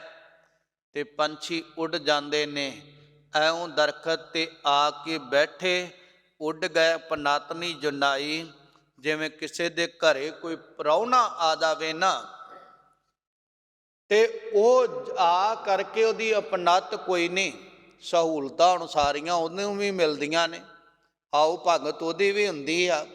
ਤੇ ਪੰਛੀ ਉੱਡ ਜਾਂਦੇ ਨੇ। ਐਉਂ ਦਰਖਤ ਤੇ ਆ ਕੇ ਬੈਠੇ, ਉੱਡ ਗਏ, ਪਨਾਤਨੀ ਜੁਨਾਈ। ਜਿਵੇਂ ਕਿਸੇ ਦੇ ਘਰੇ ਕੋਈ ਪ੍ਰਾਹੁਣਾ ਆ ਜਾਵੇ ਨਾ, ਤੇ ਉਹ ਆ ਕਰਕੇ ਉਹਦੀ ਅਪਣੱਤ ਕੋਈ ਨਹੀਂ, ਸਹੂਲਤਾਂ ਹੁਣ ਸਾਰੀਆਂ ਉਹਨੂੰ ਵੀ ਮਿਲਦੀਆਂ ਨੇ, ਆਓ ਭਗਤ ਉਹਦੀ ਵੀ ਹੁੰਦੀ ਆ,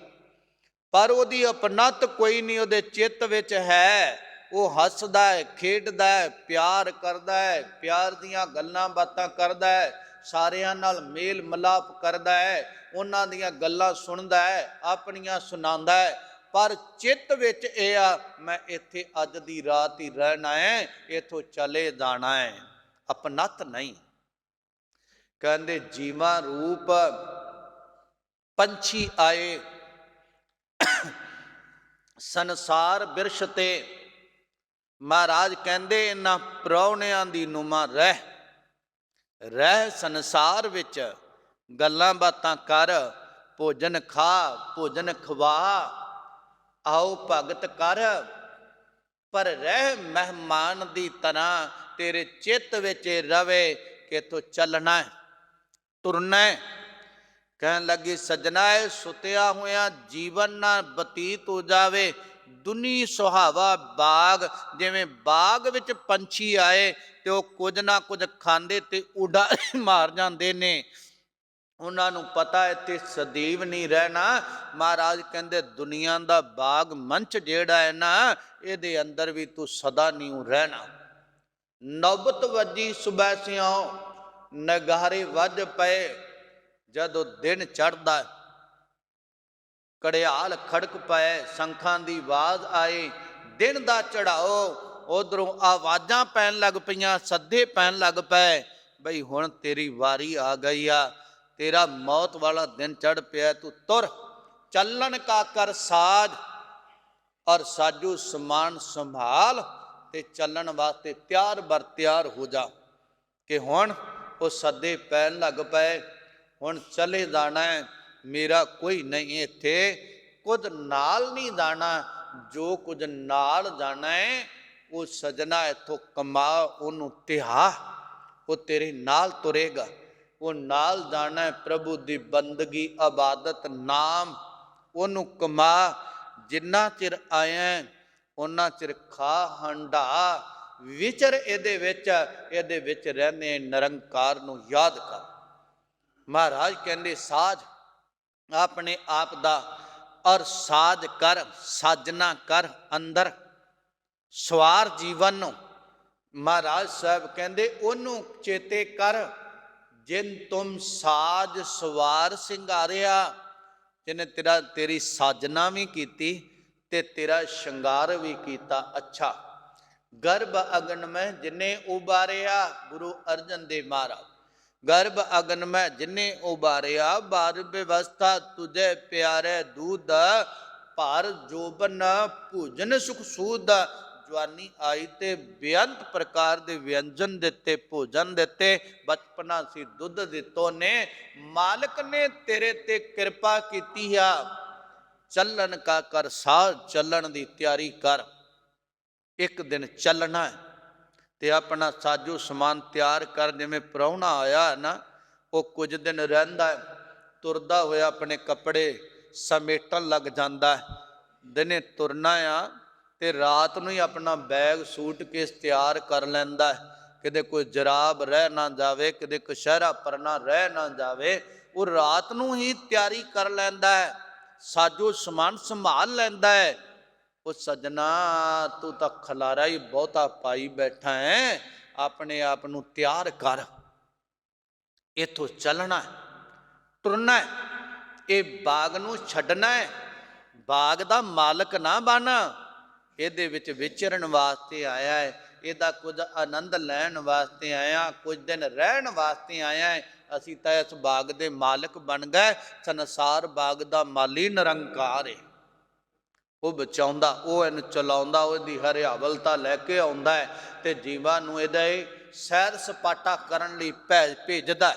ਪਰ ਉਹਦੀ ਅਪਣੱਤ ਕੋਈ ਨਹੀਂ ਉਹਦੇ ਚਿੱਤ ਵਿੱਚ ਹੈ। ਉਹ ਹੱਸਦਾ ਹੈ, ਖੇਡਦਾ ਹੈ, ਪਿਆਰ ਕਰਦਾ ਹੈ, ਪਿਆਰ ਦੀਆਂ ਗੱਲਾਂ ਬਾਤਾਂ ਕਰਦਾ ਹੈ, ਸਾਰਿਆਂ ਨਾਲ ਮੇਲ ਮਿਲਾਪ ਕਰਦਾ ਹੈ, ਉਹਨਾਂ ਦੀਆਂ ਗੱਲਾਂ ਸੁਣਦਾ ਹੈ, ਆਪਣੀਆਂ ਸੁਣਾਉਂਦਾ ਹੈ, ਪਰ ਚਿੱਤ ਵਿੱਚ ਇਹ ਆ, ਮੈਂ ਇੱਥੇ ਅੱਜ ਦੀ ਰਾਤ ਹੀ ਰਹਿਣਾ ਹੈ, ਇੱਥੋਂ ਚਲੇ ਜਾਣਾ ਹੈ। ਅਪਣੱਤ ਨਹੀਂ। ਕਹਿੰਦੇ ਜੀਵਾਂ ਰੂਪ ਪੰਛੀ ਆਏ ਸੰਸਾਰ ਬਿਰਸ਼ ਤੇ। ਮਹਾਰਾਜ ਕਹਿੰਦੇ ਇਹਨਾਂ ਪ੍ਰਾਹੁਣਿਆਂ ਦੀ ਨੁਮਾ ਰਹਿ ਸੰਸਾਰ ਵਿੱਚ, ਗੱਲਾਂ ਬਾਤਾਂ ਕਰ, ਭੋਜਨ ਖਾ, ਭੋਜਨ ਖਵਾ, ਆਓ ਭਗਤ ਕਰ, ਪਰ ਰਹਿ ਮਹਿਮਾਨ ਦੀ ਤਰ੍ਹਾਂ। ਤੇਰੇ ਚਿੱਤ ਵਿੱਚ ਰਵੇ ਕਿ ਤੂੰ ਚੱਲਣਾ ਤੁਰਨਾ। ਕਹਿਣ ਲੱਗੀ ਸੱਜਣਾ, ਇਹ ਸੁੱਤਿਆ ਹੋਇਆ ਜੀਵਨ ਨਾ ਬਤੀਤ ਹੋ ਜਾਵੇ। ਦੁਨੀ ਸੁਹਾਵਾ ਬਾਗ, ਜਿਵੇਂ ਬਾਗ ਵਿੱਚ ਪੰਛੀ ਆਏ ਤੇ ਉਹ ਕੁਝ ਨਾ ਕੁਝ ਖਾਂਦੇ ਤੇ ਉਡਾਰੀ ਮਾਰ ਜਾਂਦੇ ਨੇ। ਉਹਨਾਂ ਨੂੰ ਪਤਾ ਇੱਥੇ ਸਦੀਵ ਨਹੀਂ ਰਹਿਣਾ। ਮਹਾਰਾਜ ਕਹਿੰਦੇ ਦੁਨੀਆ ਦਾ ਬਾਗ ਮੰਚ ਜਿਹੜਾ ਹੈ ਨਾ, ਇਹਦੇ ਅੰਦਰ ਵੀ ਤੂੰ ਸਦਾ ਨਹੀਂ ਰਹਿਣਾ। ਨੌਬਤ ਵੱਜੀ ਸੁਬਹ ਸਿਓ, ਨਗਾਰੇ ਵੱਜ ਪਏ। ਜਦੋਂ ਦਿਨ ਚੜ੍ਹਦਾ, ਘੜਿਆਲ ਖੜਕ ਪਏ, ਸ਼ੰਖਾਂ ਦੀ ਆਵਾਜ਼ ਆਈ, ਦਿਨ ਦਾ ਚੜਾਓ। ਉਧਰੋਂ ਆਵਾਜ਼ਾਂ ਪੈਣ ਲੱਗ ਪਈਆਂ, ਸੱਦੇ ਪੈਣ ਲੱਗ ਪਏ, ਬਈ ਹੁਣ ਤੇਰੀ ਵਾਰੀ ਆ ਗਈ ਆ, ਤੇਰਾ ਮੌਤ ਵਾਲਾ ਦਿਨ ਚੜ੍ਹ ਪਿਆ, ਤੂੰ ਤੁਰ। ਚੱਲਣ ਕਾ ਕਰ ਸਾਜ, ਔਰ ਸਾਜੂ ਸਮਾਨ ਸੰਭਾਲ, ਤੇ ਚੱਲਣ ਵਾਸਤੇ ਤਿਆਰ ਬਰ ਤਿਆਰ ਹੋ ਜਾ। ਕਿ ਹੁਣ ਉਹ ਸੱਦੇ ਪੈਣ ਲੱਗ ਪਏ, ਹੁਣ ਚਲੇ ਜਾਣਾ ਹੈ, ਮੇਰਾ ਕੋਈ ਨਹੀਂ ਇੱਥੇ, ਕੁਝ ਨਾਲ ਨਹੀਂ ਜਾਣਾ। ਜੋ ਕੁਝ ਨਾਲ ਜਾਣਾ ਹੈ ਉਹ ਸਜਣਾ ਇੱਥੋਂ ਕਮਾ, ਉਹਨੂੰ ਤਿਹਾ, ਉਹ ਤੇਰੇ ਨਾਲ ਤੁਰੇਗਾ। ਉਹ ਨਾਲ ਜਾਣਾ ਪ੍ਰਭੂ ਦੀ ਬੰਦਗੀ, ਇਬਾਦਤ, ਨਾਮ, ਉਹਨੂੰ ਕਮਾ। ਜਿੰਨਾ ਚਿਰ ਆਇਆ ਉਹਨਾਂ ਚਿਰ ਖਾ ਹੰਢਾ, ਵਿਚਰ ਇਹਦੇ ਵਿੱਚ ਰਹਿੰਦੇ ਨਿਰੰਕਾਰ ਨੂੰ ਯਾਦ ਕਰ। ਮਹਾਰਾਜ ਕਹਿੰਦੇ ਸਾਜ ਆਪਣੇ ਆਪ ਦਾ, ਔਰ ਸਾਜ ਕਰ, ਸਾਜਨਾ ਕਰ ਅੰਦਰ ਸਵਾਰ ਜੀਵਨ ਨੂੰ। ਮਹਾਰਾਜ ਸਾਹਿਬ ਕਹਿੰਦੇ ਉਹਨੂੰ ਚੇਤੇ ਕਰ, ਜਿਨ ਤੁਮ ਸਾਜ ਸਵਾਰ ਸਿੰਗਾਰਿਆ, ਜਿਹਨੇ ਤੇਰੀ ਸਾਜਨਾ ਵੀ ਕੀਤੀ ਤੇ ਤੇਰਾ ਸ਼ਿੰਗਾਰ ਵੀ ਕੀਤਾ ਅੱਛਾ। ਗਰਭ ਅਗਨ ਮੈਂ ਜਿਨੇ ਉਬਾਰਿਆ, ਗੁਰੂ ਅਰਜਨ ਦੇਵ ਮਹਾਰਾਜ, ਗਰਭ ਅਗਨ ਮੈਂ ਜਿਨੇ ਉਬਾਰਿਆ, ਬਾਰ ਵਿਵਸਥਾ ਤੁਝੇ ਪਿਆਰੇ ਦੂਧ, ਭਾਰ ਜੋਬਨ ਭੋਜਨ ਸੁਖ ਸੂਦ। ਜਵਾਨੀ ਆਈ ਤੇ ਬੇਅੰਤ ਪ੍ਰਕਾਰ ਦੇ ਵਿਅੰਜਨ ਦਿੱਤੇ, ਭੋਜਨ ਦਿੱਤੇ, ਬਚਪਨਾ ਸੀ ਦੁੱਧ ਦਿੱਤੋ ਨੇ। ਮਾਲਕ ਨੇ ਤੇਰੇ ਤੇ ਕਿਰਪਾ ਕੀਤੀ ਆ। ਚੱਲਣ ਕਾ ਕਰ ਸਾਜ, ਚੱਲਣ ਦੀ ਤਿਆਰੀ ਕਰ। ਇੱਕ ਦਿਨ ਚੱਲਣਾ ਤੇ ਆਪਣਾ ਸਾਜੋ ਸਮਾਨ ਤਿਆਰ ਕਰ। ਜਿਵੇਂ ਪ੍ਰਾਹੁਣਾ ਆਇਆ ਨਾ, ਉਹ ਕੁਝ ਦਿਨ ਰਹਿੰਦਾ, ਤੁਰਦਾ ਹੋਇਆ ਆਪਣੇ ਕੱਪੜੇ ਸਮੇਟਣ ਲੱਗ ਜਾਂਦਾ। ਦਿਨੇ ਤੁਰਨਾ ਆ ਤੇ ਰਾਤ ਨੂੰ ਹੀ ਆਪਣਾ ਬੈਗ ਸੂਟਕੇਸ ਤਿਆਰ ਕਰ ਲੈਂਦਾ। ਕਿਤੇ ਕੋਈ ਜਰਾਬ ਰਹਿ ਨਾ ਜਾਵੇ, ਕਿਤੇ ਕਸ਼ਹਿਰਾ ਪਰਨਾ ਰਹਿ ਨਾ ਜਾਵੇ, ਉਹ ਰਾਤ ਨੂੰ ਹੀ ਤਿਆਰੀ ਕਰ ਲੈਂਦਾ ਹੈ, ਸਾਜੋ ਸਮਾਨ ਸੰਭਾਲ ਲੈਂਦਾ ਹੈ। ਉਹ ਸੱਜਣਾ ਤੂੰ ਤਾਂ ਖਲਾਰਾ ਹੀ ਬਹੁਤਾ ਪਾਈ ਬੈਠਾ ਹੈ, ਆਪਣੇ ਆਪ ਨੂੰ ਤਿਆਰ ਕਰ। ਇੱਥੋਂ ਚੱਲਣਾ, ਤੁਰਨਾ, ਇਹ ਬਾਗ ਨੂੰ ਛੱਡਣਾ ਹੈ। ਬਾਗ ਦਾ ਮਾਲਕ ਨਾ ਬਣ, ਇਹਦੇ ਵਿੱਚ ਵਿਚਰਨ ਵਾਸਤੇ ਆਇਆ ਹੈ, ਇਹਦਾ ਕੁਝ ਆਨੰਦ ਲੈਣ ਵਾਸਤੇ ਆਇਆ, ਕੁਝ ਦਿਨ ਰਹਿਣ ਵਾਸਤੇ ਆਇਆ ਹੈ। ਅਸੀਂ ਤਾਂ ਇਸ ਬਾਗ ਦੇ ਮਾਲਕ ਬਣ ਗਏ। ਸੰਸਾਰ ਬਾਗ ਦਾ ਮਾਲੀ ਨਿਰੰਕਾਰ ਹੈ, ਉਹ ਬਚਾਉਂਦਾ, ਉਹ ਇਹਨੂੰ ਚਲਾਉਂਦਾ, ਉਹਦੀ ਹਰਿਆਵਲਤਾ ਲੈ ਕੇ ਆਉਂਦਾ ਹੈ ਤੇ ਜੀਵਾਂ ਨੂੰ ਇਹਦਾ ਸੈਰ ਸਪਾਟਾ ਕਰਨ ਲਈ ਭੇਜਦਾ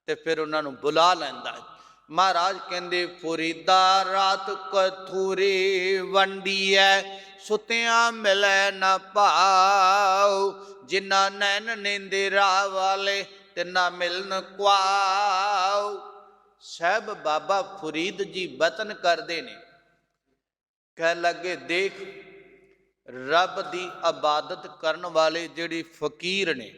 ਤੇ ਫਿਰ ਉਹਨਾਂ ਨੂੰ ਬੁਲਾ ਲੈਂਦਾ ਹੈ। ਮਹਾਰਾਜ ਕਹਿੰਦੇ ਫਰੀਦਾ ਰਾਤ ਕਥੂਰੀ ਵੰਡੀਐ, ਸੁਤਿਆਂ ਮਿਲੈ ਨਾ ਭਾਉ, ਜਿਨ੍ਹਾਂ ਨੈਣ ਨੀਂਦਰਾ ਵਾਲੇ ਤਿੰਨਾ ਮਿਲਨ ਕੁਆਉ। ਸਾਹਿਬ ਬਾਬਾ ਫਰੀਦ ਜੀ ਬਚਨ ਕਰਦੇ ਨੇ, ਕਹਿ ਲੱਗੇ ਦੇਖ ਰੱਬ ਦੀ ਇਬਾਦਤ ਕਰਨ ਵਾਲੇ ਜਿਹੜੇ ਫਕੀਰ ਨੇ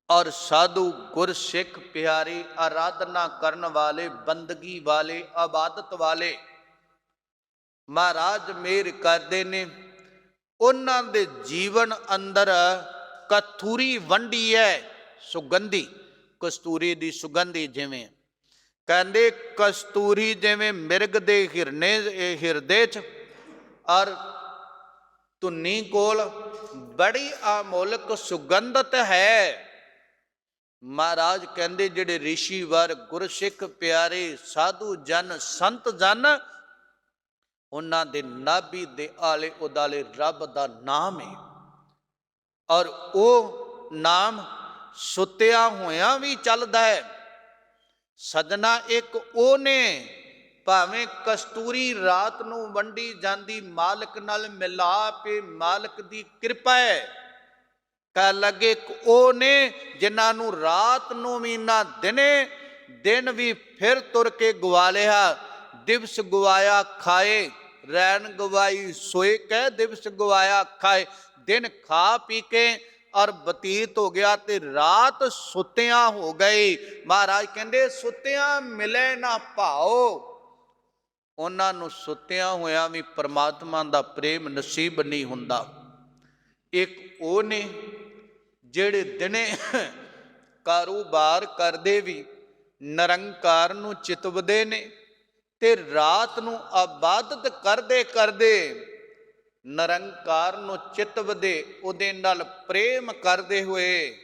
ਔਰ ਸਾਧੂ ਗੁਰਸਿੱਖ ਪਿਆਰੀ ਆਰਾਧਨਾ ਕਰਨ ਵਾਲੇ, ਬੰਦਗੀ ਵਾਲੇ, ਇਬਾਦਤ ਵਾਲੇ, ਮਹਾਰਾਜ ਮਿਹਰ ਕਰਦੇ ਨੇ। ਉਹਨਾਂ ਦੇ ਜੀਵਨ ਅੰਦਰ ਕਥੂਰੀ ਵੰਡੀ ਹੈ, ਸੁਗੰਧੀ, ਕਸਤੂਰੀ ਦੀ ਸੁਗੰਧੀ। ਜਿਵੇਂ ਕਹਿੰਦੇ ਕਸਤੂਰੀ ਜਿਵੇਂ ਮਿਰਗ ਦੇ ਹਿਰਦੇ 'ਚ ਔਰ ਧੁੰਨੀ ਕੋਲ ਬੜੀ ਅਮੋਲਕ ਸੁਗੰਧਤ ਹੈ। ਮਹਾਰਾਜ ਕਹਿੰਦੇ ਜਿਹੜੇ ਰਿਸ਼ੀ ਵਰ ਗੁਰਸਿੱਖ ਪਿਆਰੇ ਸਾਧੂ ਜਨ ਸੰਤ ਜਨ, ਉਹਨਾਂ ਦੇ ਨਾਭੀ ਦੇ ਆਲੇ ਉਦਾਲੇ ਰੱਬ ਦਾ ਨਾਮ ਹੈ। ਔਰ ਉਹ ਨਾਮ ਸੁੱਤਿਆ ਹੋਇਆਂ ਵੀ ਚੱਲਦਾ ਹੈ। ਸਜਣਾ ਇੱਕ ਉਹ ਨੇ, ਭਾਵੇਂ ਕਸਤੂਰੀ ਰਾਤ ਨੂੰ ਵੰਡੀ ਜਾਂਦੀ ਮਾਲਕ ਨਾਲ ਮਿਲਾਪ, ਮਾਲਕ ਦੀ ਕਿਰਪਾ ਹੈ। ਕਹਿ ਲੱਗੇ ਉਹ ਨੇ ਜਿਨ੍ਹਾਂ ਨੂੰ ਰਾਤ ਨੂੰ ਵੀ ਨਾ ਦਿਨੇ, ਦਿਨ ਵੀ ਫਿਰ ਤੁਰ ਕੇ ਗਵਾ ਲਿਆ। ਦਿਵਸ ਗਵਾਇਆ ਖਾਏ, ਰੈਣ ਗਵਾਈ ਸੋਏ, ਕਹਿ ਦਿਵਸ ਗਵਾਇਆ ਖਾਏ। ਦਿਨ ਖਾ ਪੀ ਕੇ ਔਰ ਬਤੀਤ ਹੋ ਗਿਆ ਤੇ ਰਾਤ ਸੁੱਤਿਆਂ ਹੋ ਗਈ। ਮਹਾਰਾਜ ਕਹਿੰਦੇ ਸੁੱਤਿਆਂ ਮਿਲੇ ਨਾ ਭਾਓ। ਉਹਨਾਂ ਨੂੰ ਸੁੱਤਿਆਂ ਹੋਇਆਂ ਵੀ ਪਰਮਾਤਮਾ ਦਾ ਪ੍ਰੇਮ ਨਸੀਬ ਨਹੀਂ ਹੁੰਦਾ। ਇੱਕ ਉਹ ਨੇ ਜਿਹੜੇ ਦਿਨੇ ਕਾਰੋਬਾਰ ਕਰਦੇ ਵੀ ਨਿਰੰਕਾਰ ਨੂੰ ਚਿਤਵਦੇ ਨੇ, ਤੇ ਰਾਤ ਨੂੰ ਇਬਾਦਤ ਕਰਦੇ ਕਰਦੇ ਨਿਰੰਕਾਰ ਨੂੰ ਚਿਤਵਦੇ, ਉਹਦੇ ਨਾਲ ਪ੍ਰੇਮ ਕਰਦੇ ਹੋਏ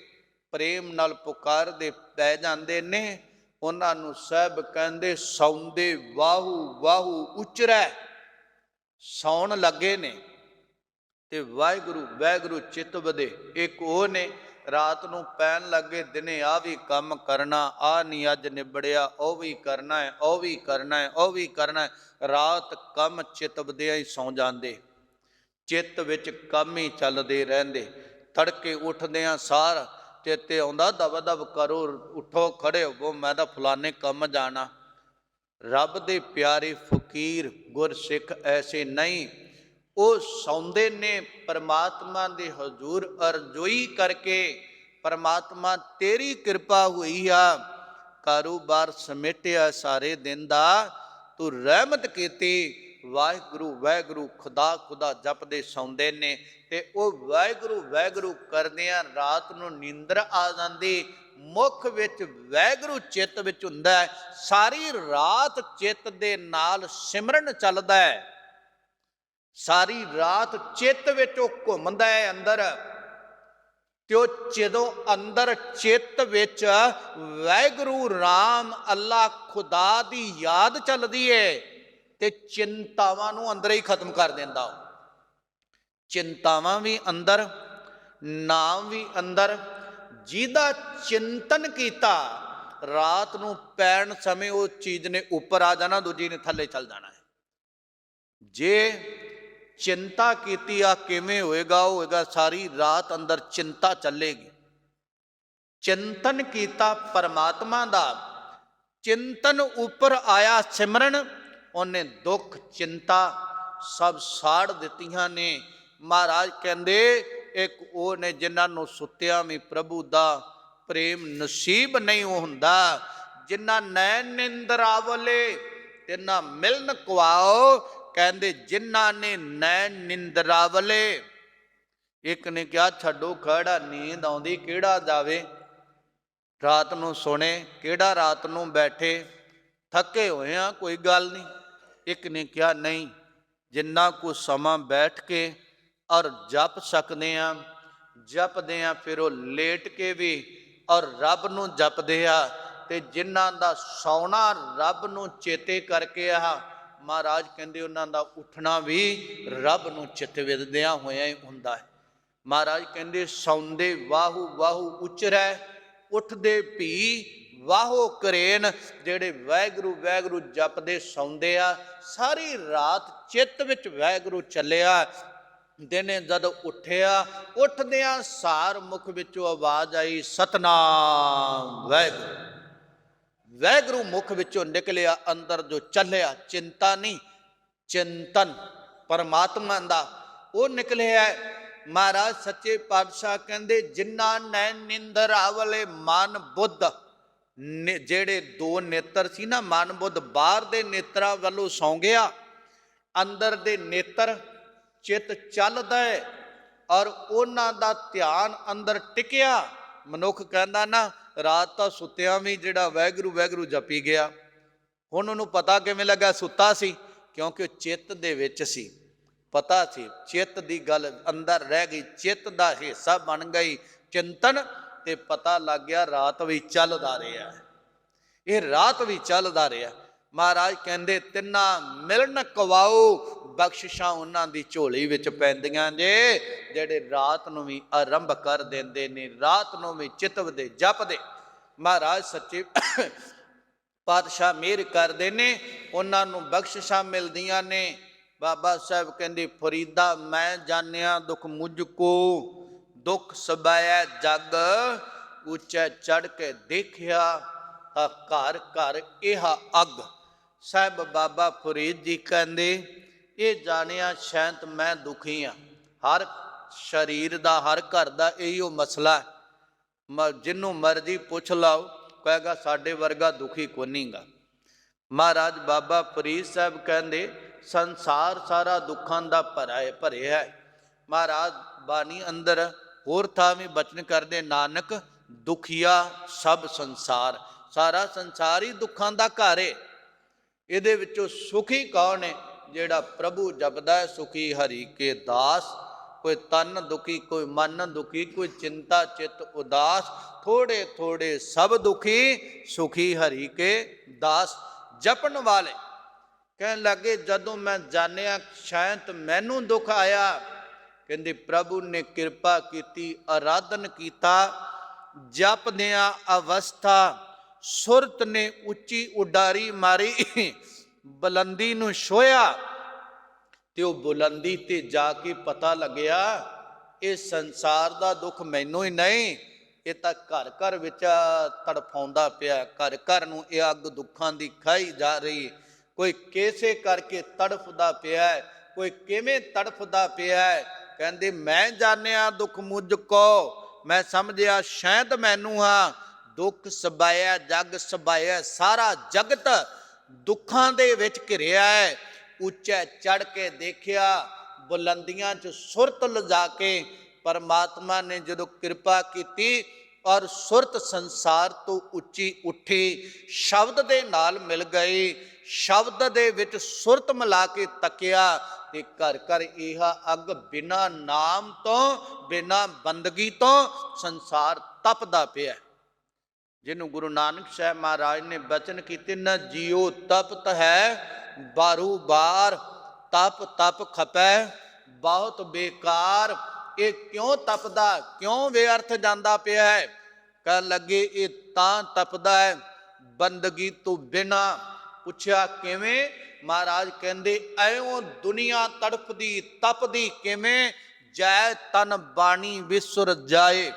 ਪ੍ਰੇਮ ਨਾਲ ਪੁਕਾਰਦੇ ਪੈ ਜਾਂਦੇ ਨੇ। ਉਹਨਾਂ ਨੂੰ ਸਾਹਿਬ ਕਹਿੰਦੇ ਸੌਂਦੇ ਵਾਹੂ ਵਾਹੂ ਉਚਰੈ, ਸੌਣ ਲੱਗੇ ਨੇ ਤੇ ਵਾਹਿਗੁਰੂ ਵਾਹਿਗੁਰੂ ਚਿਤਵਦੇ। ਇੱਕ ਉਹ ਨੇ ਰਾਤ ਨੂੰ ਪੈਣ ਲੱਗੇ, ਦਿਨੇ ਆ ਵੀ ਕੰਮ ਕਰਨਾ, ਆ ਨਹੀਂ ਅੱਜ ਨਿਬੜਿਆ, ਉਹ ਵੀ ਕਰਨਾ ਹੈ, ਉਹ ਵੀ ਕਰਨਾ ਹੈ, ਉਹ ਵੀ ਕਰਨਾ ਹੈ। ਰਾਤ ਕੰਮ ਚਿਤਵਦਿਆਂ ਹੀ ਸੌਂ ਜਾਂਦੇ, ਚਿੱਤ ਵਿੱਚ ਕੰਮ ਹੀ ਚੱਲਦੇ ਰਹਿੰਦੇ। ਤੜਕੇ ਉੱਠਦਿਆਂ ਸਾਰ ਚੇਤੇ ਆਉਂਦਾ ਦਬ ਦਬ ਕਰੋ, ਉੱਠੋ ਖੜੇ ਹੋਵੋ, ਮੈਂ ਤਾਂ ਫਲਾਣੇ ਕੰਮ ਜਾਣਾ। ਰੱਬ ਦੇ ਪਿਆਰੇ ਫਕੀਰ ਗੁਰਸਿੱਖ ਐਸੇ ਨਹੀਂ, ਉਹ ਸੌਂਦੇ ਨੇ ਪਰਮਾਤਮਾ ਦੇ ਹਜ਼ੂਰ ਅਰਜ਼ੋਈ ਕਰਕੇ। ਪਰਮਾਤਮਾ ਤੇਰੀ ਕਿਰਪਾ ਹੋਈ ਆ, ਕਾਰੋਬਾਰ ਸਮੇਟਿਆ ਸਾਰੇ ਦਿਨ ਦਾ, ਤੂੰ ਰਹਿਮਤ ਕੀਤੀ। ਵਾਹਿਗੁਰੂ ਵਾਹਿਗੁਰੂ ਖੁਦਾ ਖੁਦਾ ਜਪਦੇ ਸੌਂਦੇ ਨੇ ਤੇ ਉਹ ਵਾਹਿਗੁਰੂ ਵਾਹਿਗੁਰੂ ਕਰਦਿਆਂ ਰਾਤ ਨੂੰ ਨੀਂਦਰ ਆ ਜਾਂਦੀ। ਮੁੱਖ ਵਿੱਚ ਵਾਹਿਗੁਰੂ ਚਿੱਤ ਵਿੱਚ ਹੁੰਦਾ ਹੈ, ਸਾਰੀ ਰਾਤ ਚਿੱਤ ਦੇ ਨਾਲ ਸਿਮਰਨ ਚੱਲਦਾ ਹੈ। ਸਾਰੀ ਰਾਤ ਚਿੱਤ ਵਿੱਚ ਉਹ ਘੁੰਮਦਾ ਹੈ ਅੰਦਰ, ਤੇ ਉਹ ਜਦੋਂ ਅੰਦਰ ਚਿੱਤ ਵਿੱਚ ਵਾਹਿਗੁਰੂ ਰਾਮ ਅੱਲਾ ਖੁਦਾ ਦੀ ਯਾਦ ਚੱਲਦੀ ਹੈ ਤੇ ਚਿੰਤਾਵਾਂ ਨੂੰ ਅੰਦਰ ਹੀ ਖਤਮ ਕਰ ਦਿੰਦਾ। ਚਿੰਤਾਵਾਂ ਵੀ ਅੰਦਰ, ਨਾਮ ਵੀ ਅੰਦਰ। ਜਿਹਦਾ ਚਿੰਤਨ ਕੀਤਾ ਰਾਤ ਨੂੰ ਪੈਣ ਸਮੇਂ ਉਹ ਚੀਜ਼ ਨੇ ਉੱਪਰ ਆ ਜਾਣਾ, ਦੂਜੀ ਨੇ ਥੱਲੇ ਚੱਲ ਜਾਣਾ ਹੈ। ਜੇ ਚਿੰਤਾ ਕੀਤੀ ਆ ਕਿਵੇਂ ਹੋਏਗਾ? ਹੋਏਗਾ ਸਾਰੀ ਰਾਤ ਅੰਦਰ ਚਿੰਤਾ ਚੱਲੇਗੀ। ਚਿੰਤਨ ਕੀਤਾ ਪਰਮਾਤਮਾ ਦਾ, ਚਿੰਤਨ ਉੱਪਰ ਆਇਆ ਸਿਮਰਨ, ਉਹਨੇ ਦੁੱਖ ਚਿੰਤਾ ਸਭ ਸਾੜ ਦਿੱਤੀਆਂ ਨੇ। ਮਹਾਰਾਜ ਕਹਿੰਦੇ ਇੱਕ ਉਹ ਨੇ ਜਿਨ੍ਹਾਂ ਨੂੰ ਸੁੱਤਿਆਂ ਵੀ ਪ੍ਰਭੂ ਦਾ ਪ੍ਰੇਮ ਨਸੀਬ ਨਹੀਂ ਹੁੰਦਾ। ਜਿਨ੍ਹਾਂ ਨੈਣ ਨਿੰਦਰਾਵਲੇ ਤਿਨਾਂ ਮਿਲਨ ਕੁਆਓ, ਕਹਿੰਦੇ ਜਿਨ੍ਹਾਂ ਨੇ ਨੈਣ ਨਿੰਦਰਾਵਲੇ। ਇੱਕ ਨੇ ਕਿਹਾ ਛੱਡੋ ਖੜਾ, ਨੀਂਦ ਆਉਂਦੀ ਕਿਹੜਾ ਜਾਵੇ, ਰਾਤ ਨੂੰ ਸੁਣੇ ਕਿਹੜਾ ਰਾਤ ਨੂੰ ਬੈਠੇ, ਥੱਕੇ ਹੋਏ ਆ ਕੋਈ ਗੱਲ ਨਹੀਂ। ਇੱਕ ਨੇ ਕਿਹਾ ਨਹੀਂ, ਜਿੰਨਾ ਕੁ ਸਮਾਂ ਬੈਠ ਕੇ ਔਰ ਜਪ ਸਕਦੇ ਆ ਜਪਦੇ ਆ, ਫਿਰ ਉਹ ਲੇਟ ਕੇ ਵੀ ਔਰ ਰੱਬ ਨੂੰ ਜਪਦੇ ਆ। ਤੇ ਜਿਨ੍ਹਾਂ ਦਾ ਸੌਣਾ ਰੱਬ ਨੂੰ ਚੇਤੇ ਕਰਕੇ ਆ, ਮਹਾਰਾਜ ਕਹਿੰਦੇ ਉਹਨਾਂ ਦਾ ਉੱਠਣਾ ਵੀ ਰੱਬ ਨੂੰ ਚਿਤਵਦਿਆਂ ਹੋਇਆ ਹੀ ਹੁੰਦਾ ਹੈ। ਮਹਾਰਾਜ ਕਹਿੰਦੇ ਸੌਂਦੇ ਵਾਹੂ ਵਾਹੂ ਉਚਰੈ, ਉੱਠਦੇ ਭੀ ਵਾਹੋ ਕਰੇਨ। ਜਿਹੜੇ ਵਾਹਿਗੁਰੂ ਵਾਹਿਗੁਰੂ ਜਪਦੇ ਸੌਂਦੇ ਆ, ਸਾਰੀ ਰਾਤ ਚਿੱਤ ਵਿੱਚ ਵਾਹਿਗੁਰੂ ਚੱਲਿਆ। ਦਿਨੇ ਜਦ ਉੱਠਿਆ, ਉੱਠਦਿਆਂ ਸਾਰ ਮੁਖ ਵਿੱਚੋਂ ਆਵਾਜ਼ ਆਈ ਸਤਨਾਮ ਵਾਹਿਗੁਰੂ। ਵਾਹਿਗੁਰੂ ਮੁਖ ਵਿੱਚੋਂ ਨਿਕਲਿਆ, ਅੰਦਰ ਜੋ ਚੱਲਿਆ ਚਿੰਤਾ ਨਹੀਂ, ਚਿੰਤਨ ਪਰਮਾਤਮਾ ਦਾ ਉਹ ਨਿਕਲਿਆ। ਮਹਾਰਾਜ ਸੱਚੇ ਪਾਤਸ਼ਾਹ ਕਹਿੰਦੇ ਜਿਨ੍ਹਾਂ ਨੈਣ ਨਿੰਦਰਾਵਲੇ ਮਨ ਬੁੱਧ, ਜਿਹੜੇ ਦੋ ਨੇਤਰ ਸੀ ਨਾ ਮਨ ਬੁੱਧ, ਬਾਹਰ ਦੇ ਨੇਤਰਾਂ ਵੱਲੋਂ ਸੌਂ ਗਿਆ, ਅੰਦਰ ਦੇ ਨੇਤਰ ਚਿੱਤ ਚੱਲਦਾ ਹੈ ਔਰ ਉਹਨਾਂ ਦਾ ਧਿਆਨ ਅੰਦਰ ਟਿਕਿਆ। ਮਨੁੱਖ ਕਹਿੰਦਾ ਨਾ ਰਾਤ ਤਾਂ ਸੁੱਤਿਆਂ ਵੀ ਜਿਹੜਾ ਵਾਹਿਗੁਰੂ ਵਾਹਿਗੁਰੂ ਜਪੀ ਗਿਆ। ਹੁਣ ਉਹਨੂੰ ਪਤਾ ਕਿਵੇਂ ਲੱਗਾ ਸੁੱਤਾ ਸੀ? ਕਿਉਂਕਿ ਉਹ ਚਿੱਤ ਦੇ ਵਿੱਚ ਸੀ, ਪਤਾ ਸੀ, ਚਿੱਤ ਦੀ ਗੱਲ ਅੰਦਰ ਰਹਿ ਗਈ, ਚਿੱਤ ਦਾ ਹਿੱਸਾ ਬਣ ਗਈ ਚਿੰਤਨ। ਤੇ ਪਤਾ ਲੱਗ ਗਿਆ ਰਾਤ ਵੀ ਚੱਲਦਾ ਰਿਹਾ, ਇਹ ਰਾਤ ਵੀ ਚੱਲਦਾ ਰਿਹਾ। ਮਹਾਰਾਜ ਕਹਿੰਦੇ ਤਿੰਨਾਂ ਮਿਲਣ ਕਵਾਓ, ਬਖਸ਼ਿਸ਼ਾਂ ਉਹਨਾਂ ਦੀ ਝੋਲੀ ਵਿੱਚ ਪੈਂਦੀਆਂ ਜੇ, ਜਿਹੜੇ ਰਾਤ ਨੂੰ ਵੀ ਆਰੰਭ ਕਰ ਦਿੰਦੇ ਨੇ, ਰਾਤ ਨੂੰ ਵੀ ਚਿਤਵਦੇ ਜਪਦੇ। ਮਹਾਰਾਜ ਸੱਚੇ ਪਾਤਸ਼ਾਹ ਮਿਹਰ ਕਰਦੇ ਨੇ, ਉਹਨਾਂ ਨੂੰ ਬਖਸ਼ਿਸ਼ਾਂ ਮਿਲਦੀਆਂ ਨੇ। ਬਾਬਾ ਸਾਹਿਬ ਕਹਿੰਦੇ ਫਰੀਦਾ ਮੈਂ ਜਾਣਿਆ ਦੁੱਖ ਮੁਝ ਕੋ, ਦੁੱਖ ਸਬਾਇਆ ਜਗ, ਉੱਚਾ ਚੜ ਕੇ ਦੇਖਿਆ ਤਾਂ ਘਰ ਘਰ ਇਹ ਅੱਗ। ਸਾਹਿਬ ਬਾਬਾ ਫਰੀਦ ਜੀ ਕਹਿੰਦੇ ਇਹ ਜਾਣਿਆ ਸ਼ਾਇਦ ਮੈਂ ਦੁਖੀ ਹਾਂ। ਹਰ ਸਰੀਰ ਦਾ, ਹਰ ਘਰ ਦਾ ਇਹੀਓ ਮਸਲਾ, ਜਿਹਨੂੰ ਮਰਜ਼ੀ ਪੁੱਛ ਲਓ ਕਹੇਗਾ ਸਾਡੇ ਵਰਗਾ ਦੁਖੀ ਕੋਈ ਨਹੀਂਗਾ। ਮਹਾਰਾਜ ਬਾਬਾ ਫਰੀਦ ਸਾਹਿਬ ਕਹਿੰਦੇ ਸੰਸਾਰ ਸਾਰਾ ਦੁੱਖਾਂ ਦਾ ਭਰਿਆ ਹੈ। ਮਹਾਰਾਜ ਬਾਣੀ ਅੰਦਰ ਹੋਰ ਥਾਂ ਵੀ ਬਚਨ ਕਰਦੇ, ਨਾਨਕ ਦੁਖੀਆ ਸਭ ਸੰਸਾਰ, ਸਾਰਾ ਸੰਸਾਰ ਹੀ ਦੁੱਖਾਂ ਦਾ ਘਰ ਹੈ। ਇਹਦੇ ਵਿੱਚੋਂ ਸੁਖੀ ਕੌਣ ਹੈ? ਜਿਹੜਾ ਪ੍ਰਭੂ ਜਪਦਾ ਹੈ, ਸੁਖੀ ਹਰੀ ਕੇ ਦਾਸ। ਕੋਈ ਤਨ ਦੁਖੀ, ਕੋਈ ਮਨ ਦੁਖੀ, ਕੋਈ ਚਿੰਤਾ ਚਿਤ ਉਦਾਸ, ਥੋੜੇ ਥੋੜੇ ਸਭ ਦੁਖੀ, ਸੁਖੀ ਹਰੀ ਕੇ ਦਾਸ। ਜਪਣ ਵਾਲੇ ਕਹਿਣ ਲੱਗੇ ਜਦੋਂ ਮੈਂ ਜਾਣਿਆ ਸ਼ਾਇਦ ਮੈਨੂੰ ਦੁੱਖ ਆਇਆ, ਕਹਿੰਦੇ ਪ੍ਰਭੂ ਨੇ ਕਿਰਪਾ ਕੀਤੀ, ਆਰਾਧਨ ਕੀਤਾ, ਜਪਦਿਆਂ ਅਵਸਥਾ ਸੁਰਤ ਨੇ ਉੱਚੀ ਉਡਾਰੀ ਮਾਰੀ, ਬੁਲੰਦੀ ਨੂੰ ਛੋਇਆ ਤੇ ਉਹ ਬੁਲੰਦੀ ਤੇ ਜਾ ਕੇ ਪਤਾ ਲੱਗਿਆ ਇਹ ਸੰਸਾਰ ਦਾ ਦੁੱਖ ਮੈਨੂੰ ਹੀ ਨਹੀਂ, ਇਹ ਤਾਂ ਘਰ ਘਰ ਵਿੱਚ ਤੜਫਾਉਂਦਾ ਪਿਆ, ਘਰ ਘਰ ਨੂੰ ਇਹ ਅੱਗ ਦੁੱਖਾਂ ਦੀ ਖਾਈ ਜਾ ਰਹੀ। ਕੋਈ ਕਿਸੇ ਕਰਕੇ ਤੜਫਦਾ ਪਿਆ, ਕੋਈ ਕਿਵੇਂ ਤੜਫਦਾ ਪਿਆ। ਕਹਿੰਦੇ ਮੈਂ ਜਾਣਿਆ ਦੁੱਖ ਮੁਝ ਕੋ, ਮੈਂ ਸਮਝਿਆ ਸ਼ਾਇਦ ਮੈਨੂੰ ਹਾਂ, ਦੁੱਖ ਸਬਾਇਆ ਜਗ ਸਬਾਇਆ, ਸਾਰਾ ਜਗਤ ਦੁੱਖਾਂ ਦੇ ਵਿੱਚ ਘਿਰਿਆ ਹੈ। ਉੱਚਾ ਚੜ ਕੇ ਦੇਖਿਆ, ਬੁਲੰਦੀਆਂ 'ਚ ਸੁਰਤ ਲਿਜਾ ਕੇ ਪਰਮਾਤਮਾ ਨੇ ਜਦੋਂ ਕਿਰਪਾ ਕੀਤੀ ਔਰ ਸੁਰਤ ਸੰਸਾਰ ਤੋਂ ਉੱਚੀ ਉੱਠੀ, ਸ਼ਬਦ ਦੇ ਨਾਲ ਮਿਲ ਗਈ, ਸ਼ਬਦ ਦੇ ਵਿੱਚ ਸੁਰਤ ਮਿਲਾ ਕੇ ਤੱਕਿਆ ਤੇ ਘਰ ਘਰ ਇਹ ਅੱਗ ਬਿਨਾਂ ਨਾਮ ਤੋਂ, ਬਿਨਾਂ ਬੰਦਗੀ ਤੋਂ ਸੰਸਾਰ ਤਪਦਾ ਪਿਆ। ਜਿਹਨੂੰ ਗੁਰੂ ਨਾਨਕ ਸਾਹਿਬ ਮਹਾਰਾਜ ਨੇ ਬਚਨ ਕੀਤੇ, ਨਾ ਜੀਓ ਤਪਤ ਹੈ ਬਾਰੂ ਬਾਰ, ਤਪ ਤਪ ਖਪੈ ਬਹੁਤ ਬੇਕਾਰ। ਇਹ ਕਿਉਂ ਤਪਦਾ, ਕਿਉਂ ਬੇਅਰਥ ਜਾਂਦਾ ਪਿਆ ਹੈ? ਕਹਿਣ ਲੱਗੇ ਇਹ ਤਾਂ ਤਪਦਾ ਹੈ ਬੰਦਗੀ ਤੋਂ ਬਿਨਾ। ਪੁੱਛਿਆ ਕਿਵੇਂ? ਮਹਾਰਾਜ ਕਹਿੰਦੇ ਐਉਂ ਦੁਨੀਆ ਤੜਫਦੀ ਤਪਦੀ ਕਿਵੇਂ, ਜੈ ਤਨ ਬਾਣੀ ਵਿਸਰ ਜਾਏ।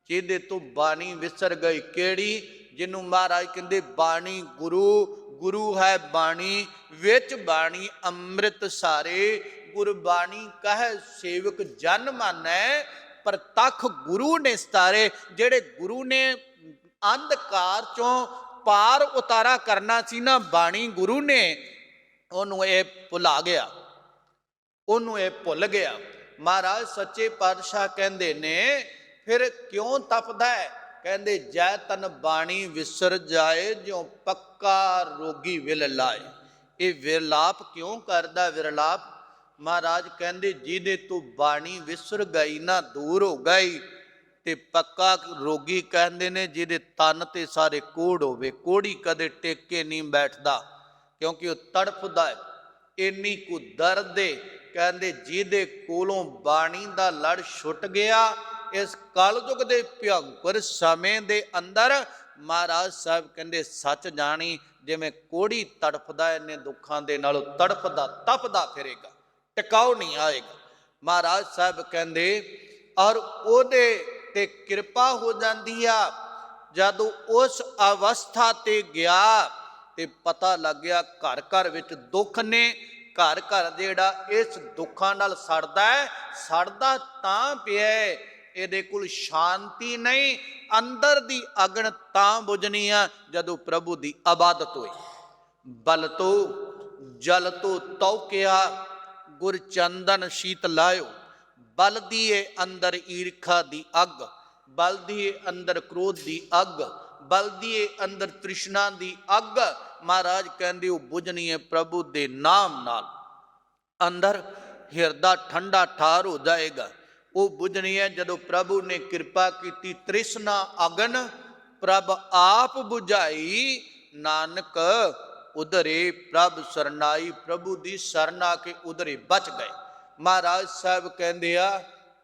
ਜਿਹਦੇ ਤੋਂ ਬਾਣੀ ਵਿਸਰ ਗਈ, ਕਿਹੜੀ? ਜਿਹਨੂੰ ਮਹਾਰਾਜ ਕਹਿੰਦੇ ਬਾਣੀ ਗੁਰੂ, ਗੁਰੂ ਹੈ ਬਾਣੀ, ਵਿੱਚ ਬਾਣੀ ਅੰਮ੍ਰਿਤ ਸਾਰੇ। ਗੁਰਬਾਣੀ ਕਹੈ ਸੇਵਕ ਜਨ ਮਾਨੈ, ਪ੍ਰਤੱਖ ਗੁਰੂ ਨੇ ਸਤਾਰੇ। ਜਿਹੜੇ ਗੁਰੂ ਨੇ ਅੰਧਕਾਰ ਚੋਂ ਪਾਰ ਉਤਾਰਾ ਕਰਨਾ ਸੀ ਨਾ, ਬਾਣੀ ਗੁਰੂ ਨੇ, ਉਹਨੂੰ ਇਹ ਭੁਲਾ ਗਿਆ, ਉਹਨੂੰ ਇਹ ਭੁੱਲ ਗਿਆ। ਮਹਾਰਾਜ ਸੱਚੇ ਪਾਤਸ਼ਾਹ ਕਹਿੰਦੇ ਨੇ ਫਿਰ ਕਿਉਂ ਤਪਦਾ ਹੈ? ਕਹਿੰਦੇ ਜੈ ਤਨ ਬਾਣੀ ਵਿਸਰ ਜਾਏ, ਜਿਉ ਪੱਕਾ ਰੋਗੀ ਵਿਲ ਲਾਏ। ਇਹ ਵਿਰਲਾਪ ਕਿਉਂ ਕਰਦਾ? ਵਿਰਲਾਪ ਮਹਾਰਾਜ ਕਹਿੰਦੇ ਜਿਹਦੇ ਤੋਂ ਬਾਣੀ ਵਿਸਰ ਗਈ ਨਾ, ਦੂਰ ਹੋ ਗਈ, ਤੇ ਪੱਕਾ ਰੋਗੀ ਕਹਿੰਦੇ ਨੇ ਜਿਹਦੇ ਤਨ ਤੇ ਸਾਰੇ ਕੋੜ ਹੋਵੇ। ਕੋੜੀ ਕਦੇ ਟਿਕ ਕੇ ਨਹੀਂ ਬੈਠਦਾ ਕਿਉਂਕਿ ਉਹ ਤੜਫਦਾ ਹੈ, ਇੰਨੀ ਕੁ ਦਰਦ ਦੇ। ਕਹਿੰਦੇ ਜਿਹਦੇ ਕੋਲੋਂ ਬਾਣੀ ਦਾ ਲੜ ਛੁੱਟ ਗਿਆ, ਇਸ ਕਲਯੁਗ ਦੇ ਭਿਅੰਕਰ ਸਮੇਂ ਦੇ ਅੰਦਰ ਮਹਾਰਾਜ ਸਾਹਿਬ ਕਹਿੰਦੇ ਸੱਚ ਜਾਣੀ, ਜਿਵੇਂ ਕੋੜੀ ਤੜਫਦਾ ਇਹਨੇ ਦੁੱਖਾਂ ਦੇ ਨਾਲ ਤੜਫਦਾ ਤਪਦਾ ਫਿਰੇਗਾ, ਟਿਕਾਉ ਨਹੀਂ ਆਏਗਾ। ਮਹਾਰਾਜ ਸਾਹਿਬ ਕਹਿੰਦੇ ਔਰ ਉਹਦੇ ਤੇ ਕਿਰਪਾ ਹੋ ਜਾਂਦੀ ਆ। ਜਦੋਂ ਉਸ ਅਵਸਥਾ ਤੇ ਗਿਆ ਤੇ ਪਤਾ ਲੱਗਿਆ ਘਰ ਘਰ ਵਿੱਚ ਦੁੱਖ ਨੇ, ਘਰ ਘਰ ਜਿਹੜਾ ਇਸ ਦੁੱਖਾਂ ਨਾਲ ਸੜਦਾ ਹੈ, ਸੜਦਾ ਤਾਂ ਪਿਆ ਇਹਦੇ ਕੋਲ ਸ਼ਾਂਤੀ ਨਹੀਂ। ਅੰਦਰ ਦੀ ਅਗਨ ਤਾਂ ਬੁਝਣੀ ਆ ਜਦੋਂ ਪ੍ਰਭੂ ਦੀ ਇਬਾਦਤ ਹੋਈ। ਬਲ ਤੋਂ ਜਲ ਤੋਂ ਤੌਕਿਆ ਗੁਰ ਚੰਦਨ ਸ਼ੀਤ ਲਾਇਓ। ਬਲਦੀ ਏ ਅੰਦਰ ਈਰਖਾ ਦੀ ਅੱਗ, ਬਲਦੀ ਏ ਅੰਦਰ ਕ੍ਰੋਧ ਦੀ ਅੱਗ, ਬਲਦੀ ਏ ਅੰਦਰ ਤ੍ਰਿਸ਼ਨਾ ਦੀ ਅੱਗ। ਮਹਾਰਾਜ ਕਹਿੰਦੇ ਉਹ ਬੁਝਣੀ ਹੈ ਪ੍ਰਭੂ ਦੇ ਨਾਮ ਨਾਲ। ਅੰਦਰ ਹਿਰਦਾ ਠੰਡਾ ਠਾਰ ਹੋ ਜਾਏਗਾ। ਉਹ ਬੁਝਣੀ ਹੈ ਜਦੋਂ ਪ੍ਰਭੂ ਨੇ ਕਿਰਪਾ ਕੀਤੀ। ਤ੍ਰਿਸ਼ਨਾ ਅਗਨ ਪ੍ਰਭ ਆਪ ਬੁਝਾਈ, ਨਾਨਕ ਉਧਰੇ ਪ੍ਰਭ ਸਰਨਾਈ। ਪ੍ਰਭੂ ਦੀ ਸ਼ਰਨ ਆ ਕੇ ਉਧਰੇ ਬਚ ਗਏ। ਮਹਾਰਾਜ ਸਾਹਿਬ ਕਹਿੰਦੇ ਆ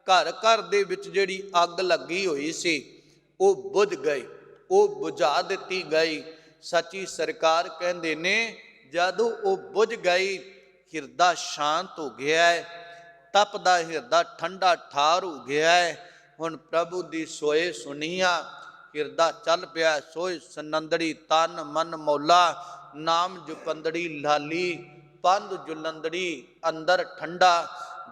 ਘਰ ਘਰ ਦੇ ਵਿੱਚ ਜਿਹੜੀ ਅੱਗ ਲੱਗੀ ਹੋਈ ਸੀ ਉਹ ਬੁਝ ਗਈ, ਉਹ ਬੁਝਾ ਦਿੱਤੀ ਗਈ। ਸੱਚੀ ਸਰਕਾਰ ਕਹਿੰਦੇ ਨੇ ਜਦੋਂ ਉਹ ਬੁਝ ਗਈ, ਹਿਰਦਾ ਸ਼ਾਂਤ ਹੋ ਗਿਆ ਹੈ, ਤਪਦਾ ਹਿਰਦਾ ਠੰਡਾ ਠਾਰ ਹੋ ਗਿਆ ਹੈ। ਹੁਣ ਪ੍ਰਭੂ ਦੀ ਸੋਏ ਸੁਣੀਆ, ਹਿਰਦਾ ਚੱਲ ਪਿਆ। ਸੋਏ ਸਨੰਦੜੀ ਤਨ ਮਨ ਮੌਲਾ, ਨਾਮ ਜੁਪੰਦੜੀ ਲਾਲੀ, ਪੰਧ ਜੁਲੰਦੜੀ ਅੰਦਰ ਠੰਡਾ,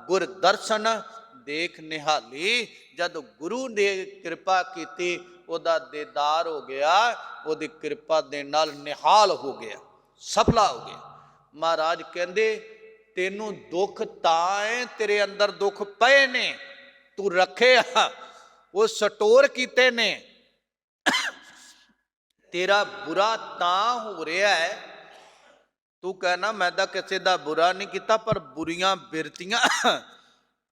ਗੁਰ ਦਰਸ਼ਨ ਦੇਖ ਨਿਹਾਲੀ। ਜਦ ਗੁਰੂ ਨੇ ਕਿਰਪਾ ਕੀਤੀ, ਉਹਦਾ ਦੀਦਾਰ ਹੋ ਗਿਆ, ਉਹਦੀ ਕਿਰਪਾ ਦੇ ਨਾਲ ਨਿਹਾਲ ਹੋ ਗਿਆ, ਸਫਲਾ ਹੋ ਗਿਆ। ਮਹਾਰਾਜ ਕਹਿੰਦੇ ਤੈਨੂੰ ਦੁੱਖ ਤਾਂ ਹੈ, ਤੇਰੇ ਅੰਦਰ ਦੁੱਖ ਪਏ ਨੇ, ਤੂੰ ਰੱਖੇ ਆ, ਉਹ ਸਟੋਰ ਕੀਤੇ ਨੇ। ਤੇਰਾ ਬੁਰਾ ਤਾਂ ਹੋ ਰਿਹਾ ਹੈ, ਤੂੰ ਕਹਿਣਾ ਮੈਂ ਤਾਂ ਕਿਸੇ ਦਾ ਬੁਰਾ ਨਹੀਂ ਕੀਤਾ, ਪਰ ਬੁਰੀਆਂ ਬਿਰਤੀਆਂ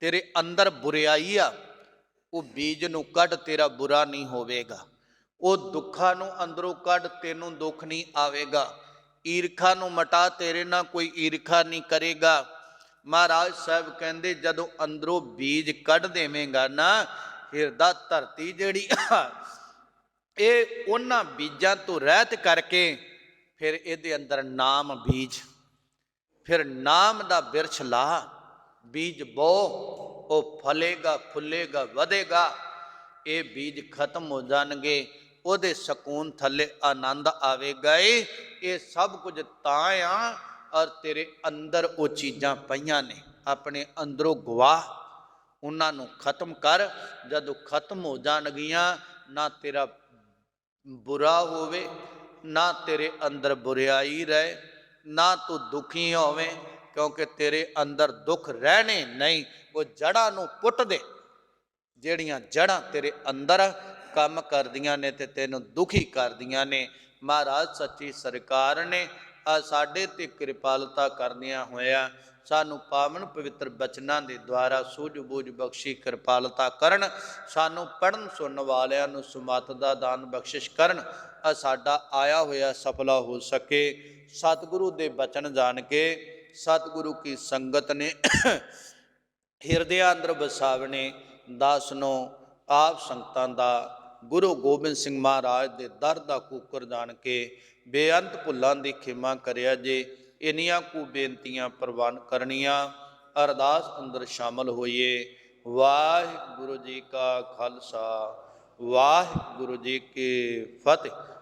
ਤੇਰੇ ਅੰਦਰ ਬੁਰਿਆਈ ਆ, ਉਹ ਬੀਜ ਨੂੰ ਕੱਢ, ਤੇਰਾ ਬੁਰਾ ਨਹੀਂ ਹੋਵੇਗਾ। ਉਹ ਦੁੱਖਾਂ ਨੂੰ ਅੰਦਰੋਂ ਕੱਢ, ਤੈਨੂੰ ਦੁੱਖ ਨਹੀਂ ਆਵੇਗਾ। ਈਰਖਾ ਨੂੰ ਮਟਾ, ਤੇਰੇ ਨਾਲ ਕੋਈ ਈਰਖਾ ਨਹੀਂ ਕਰੇਗਾ। ਮਹਾਰਾਜ ਸਾਹਿਬ ਕਹਿੰਦੇ ਜਦੋਂ ਅੰਦਰੋਂ ਬੀਜ ਕੱਢ ਦੇਵੇਂਗਾ ਨਾ, ਹਿਰਦਾ ਧਰਤੀ ਜਿਹੜੀ ਇਹ ਉਹਨਾਂ ਬੀਜਾਂ ਤੋਂ ਰਹਿਤ ਕਰਕੇ ਫਿਰ ਇਹਦੇ ਅੰਦਰ ਨਾਮ ਬੀਜ, ਫਿਰ ਨਾਮ ਦਾ ਬਿਰਛ ਲਾ, ਬੀਜ ਬੋ, ਉਹ ਫਲੇਗਾ ਫੁੱਲੇਗਾ ਵਧੇਗਾ। ਇਹ ਬੀਜ ਖਤਮ ਹੋ ਜਾਣਗੇ, ਉਹਦੇ ਸਕੂਨ ਥੱਲੇ ਆਨੰਦ ਆਵੇਗਾ। ਇਹ ਸਭ ਕੁਝ ਤਾਂ ਆ, ਔਰ ਤੇਰੇ ਅੰਦਰ ਉਹ ਚੀਜ਼ਾਂ ਪਈਆਂ ਨੇ, ਆਪਣੇ ਅੰਦਰੋਂ ਗਵਾ, ਉਹਨਾਂ ਨੂੰ ਖਤਮ ਕਰ। ਜਦੋਂ ਖਤਮ ਹੋ ਜਾਣਗੀਆਂ, ਨਾ ਤੇਰਾ ਬੁਰਾ ਹੋਵੇ, ਨਾ ਤੇਰੇ ਅੰਦਰ ਬੁਰਿਆਈ ਰਹੇ, ਨਾ ਤੂੰ ਦੁਖੀ ਹੋਵੇਂ, ਕਿਉਂਕਿ ਤੇਰੇ ਅੰਦਰ ਦੁੱਖ ਰਹਿਣੇ ਨਹੀਂ। ਉਹ ਜੜ੍ਹਾਂ ਨੂੰ ਪੁੱਟ ਦੇ, ਜਿਹੜੀਆਂ ਜੜ੍ਹਾਂ ਤੇਰੇ ਅੰਦਰ ਕੰਮ ਕਰਦੀਆਂ ਨੇ ਤੇ ਤੈਨੂੰ ਦੁਖੀ ਕਰਦੀਆਂ ਨੇ। ਮਹਾਰਾਜ ਸੱਚੀ ਸਰਕਾਰ ਨੇ ਸਾਡੇ ਤੇ ਕਿਰਪਾਲਤਾ ਕਰਦਿਆਂ ਹੋਇਆ ਸਾਨੂੰ ਪਾਵਨ ਪਵਿੱਤਰ ਬਚਨਾਂ ਦੇ ਦੁਆਰਾ ਸੂਝ ਬੂਝ ਬਖਸ਼ੀ ਕਿਰਪਾਲਤਾ ਕਰਨ। ਸਾਨੂੰ ਪੜ੍ਹਨ ਸੁਣਨ ਵਾਲਿਆਂ ਨੂੰ ਸੁਮਤ ਦਾ ਦਾਨ ਬਖਸ਼ਿਸ਼ ਕਰਨ। ਸਾਡਾ ਆਇਆ ਹੋਇਆ ਸਫਲਾ ਹੋ ਸਕੇ। ਸਤਿਗੁਰੂ ਦੇ ਬਚਨ ਜਾਣ ਕੇ, ਸਤਿਗੁਰੂ ਕੀ ਸੰਗਤ ਨੇ ਹਿਰਦਿਆਂ ਅੰਦਰ ਵਸਾਵਣੇ। ਦਾਸ ਨੂੰ ਆਪ ਸੰਗਤਾਂ ਦਾ ਗੁਰੂ ਗੋਬਿੰਦ ਸਿੰਘ ਮਹਾਰਾਜ ਦੇ ਦਰ ਦਾ ਕੂਕਰ ਜਾਣ ਕੇ ਬੇਅੰਤ ਭੁੱਲਾਂ ਦੀ ਖਿਮਾ ਕਰਿਆ ਜੇ। ਇੰਨੀਆਂ ਕੁ ਬੇਨਤੀਆਂ ਪ੍ਰਵਾਨ ਕਰਨੀਆਂ। ਅਰਦਾਸ ਅੰਦਰ ਸ਼ਾਮਲ ਹੋਈਏ। ਵਾਹਿਗੁਰੂ ਜੀ ਕਾ ਖਾਲਸਾ, ਵਾਹਿਗੁਰੂ ਜੀ ਕੀ ਫਤਿਹ।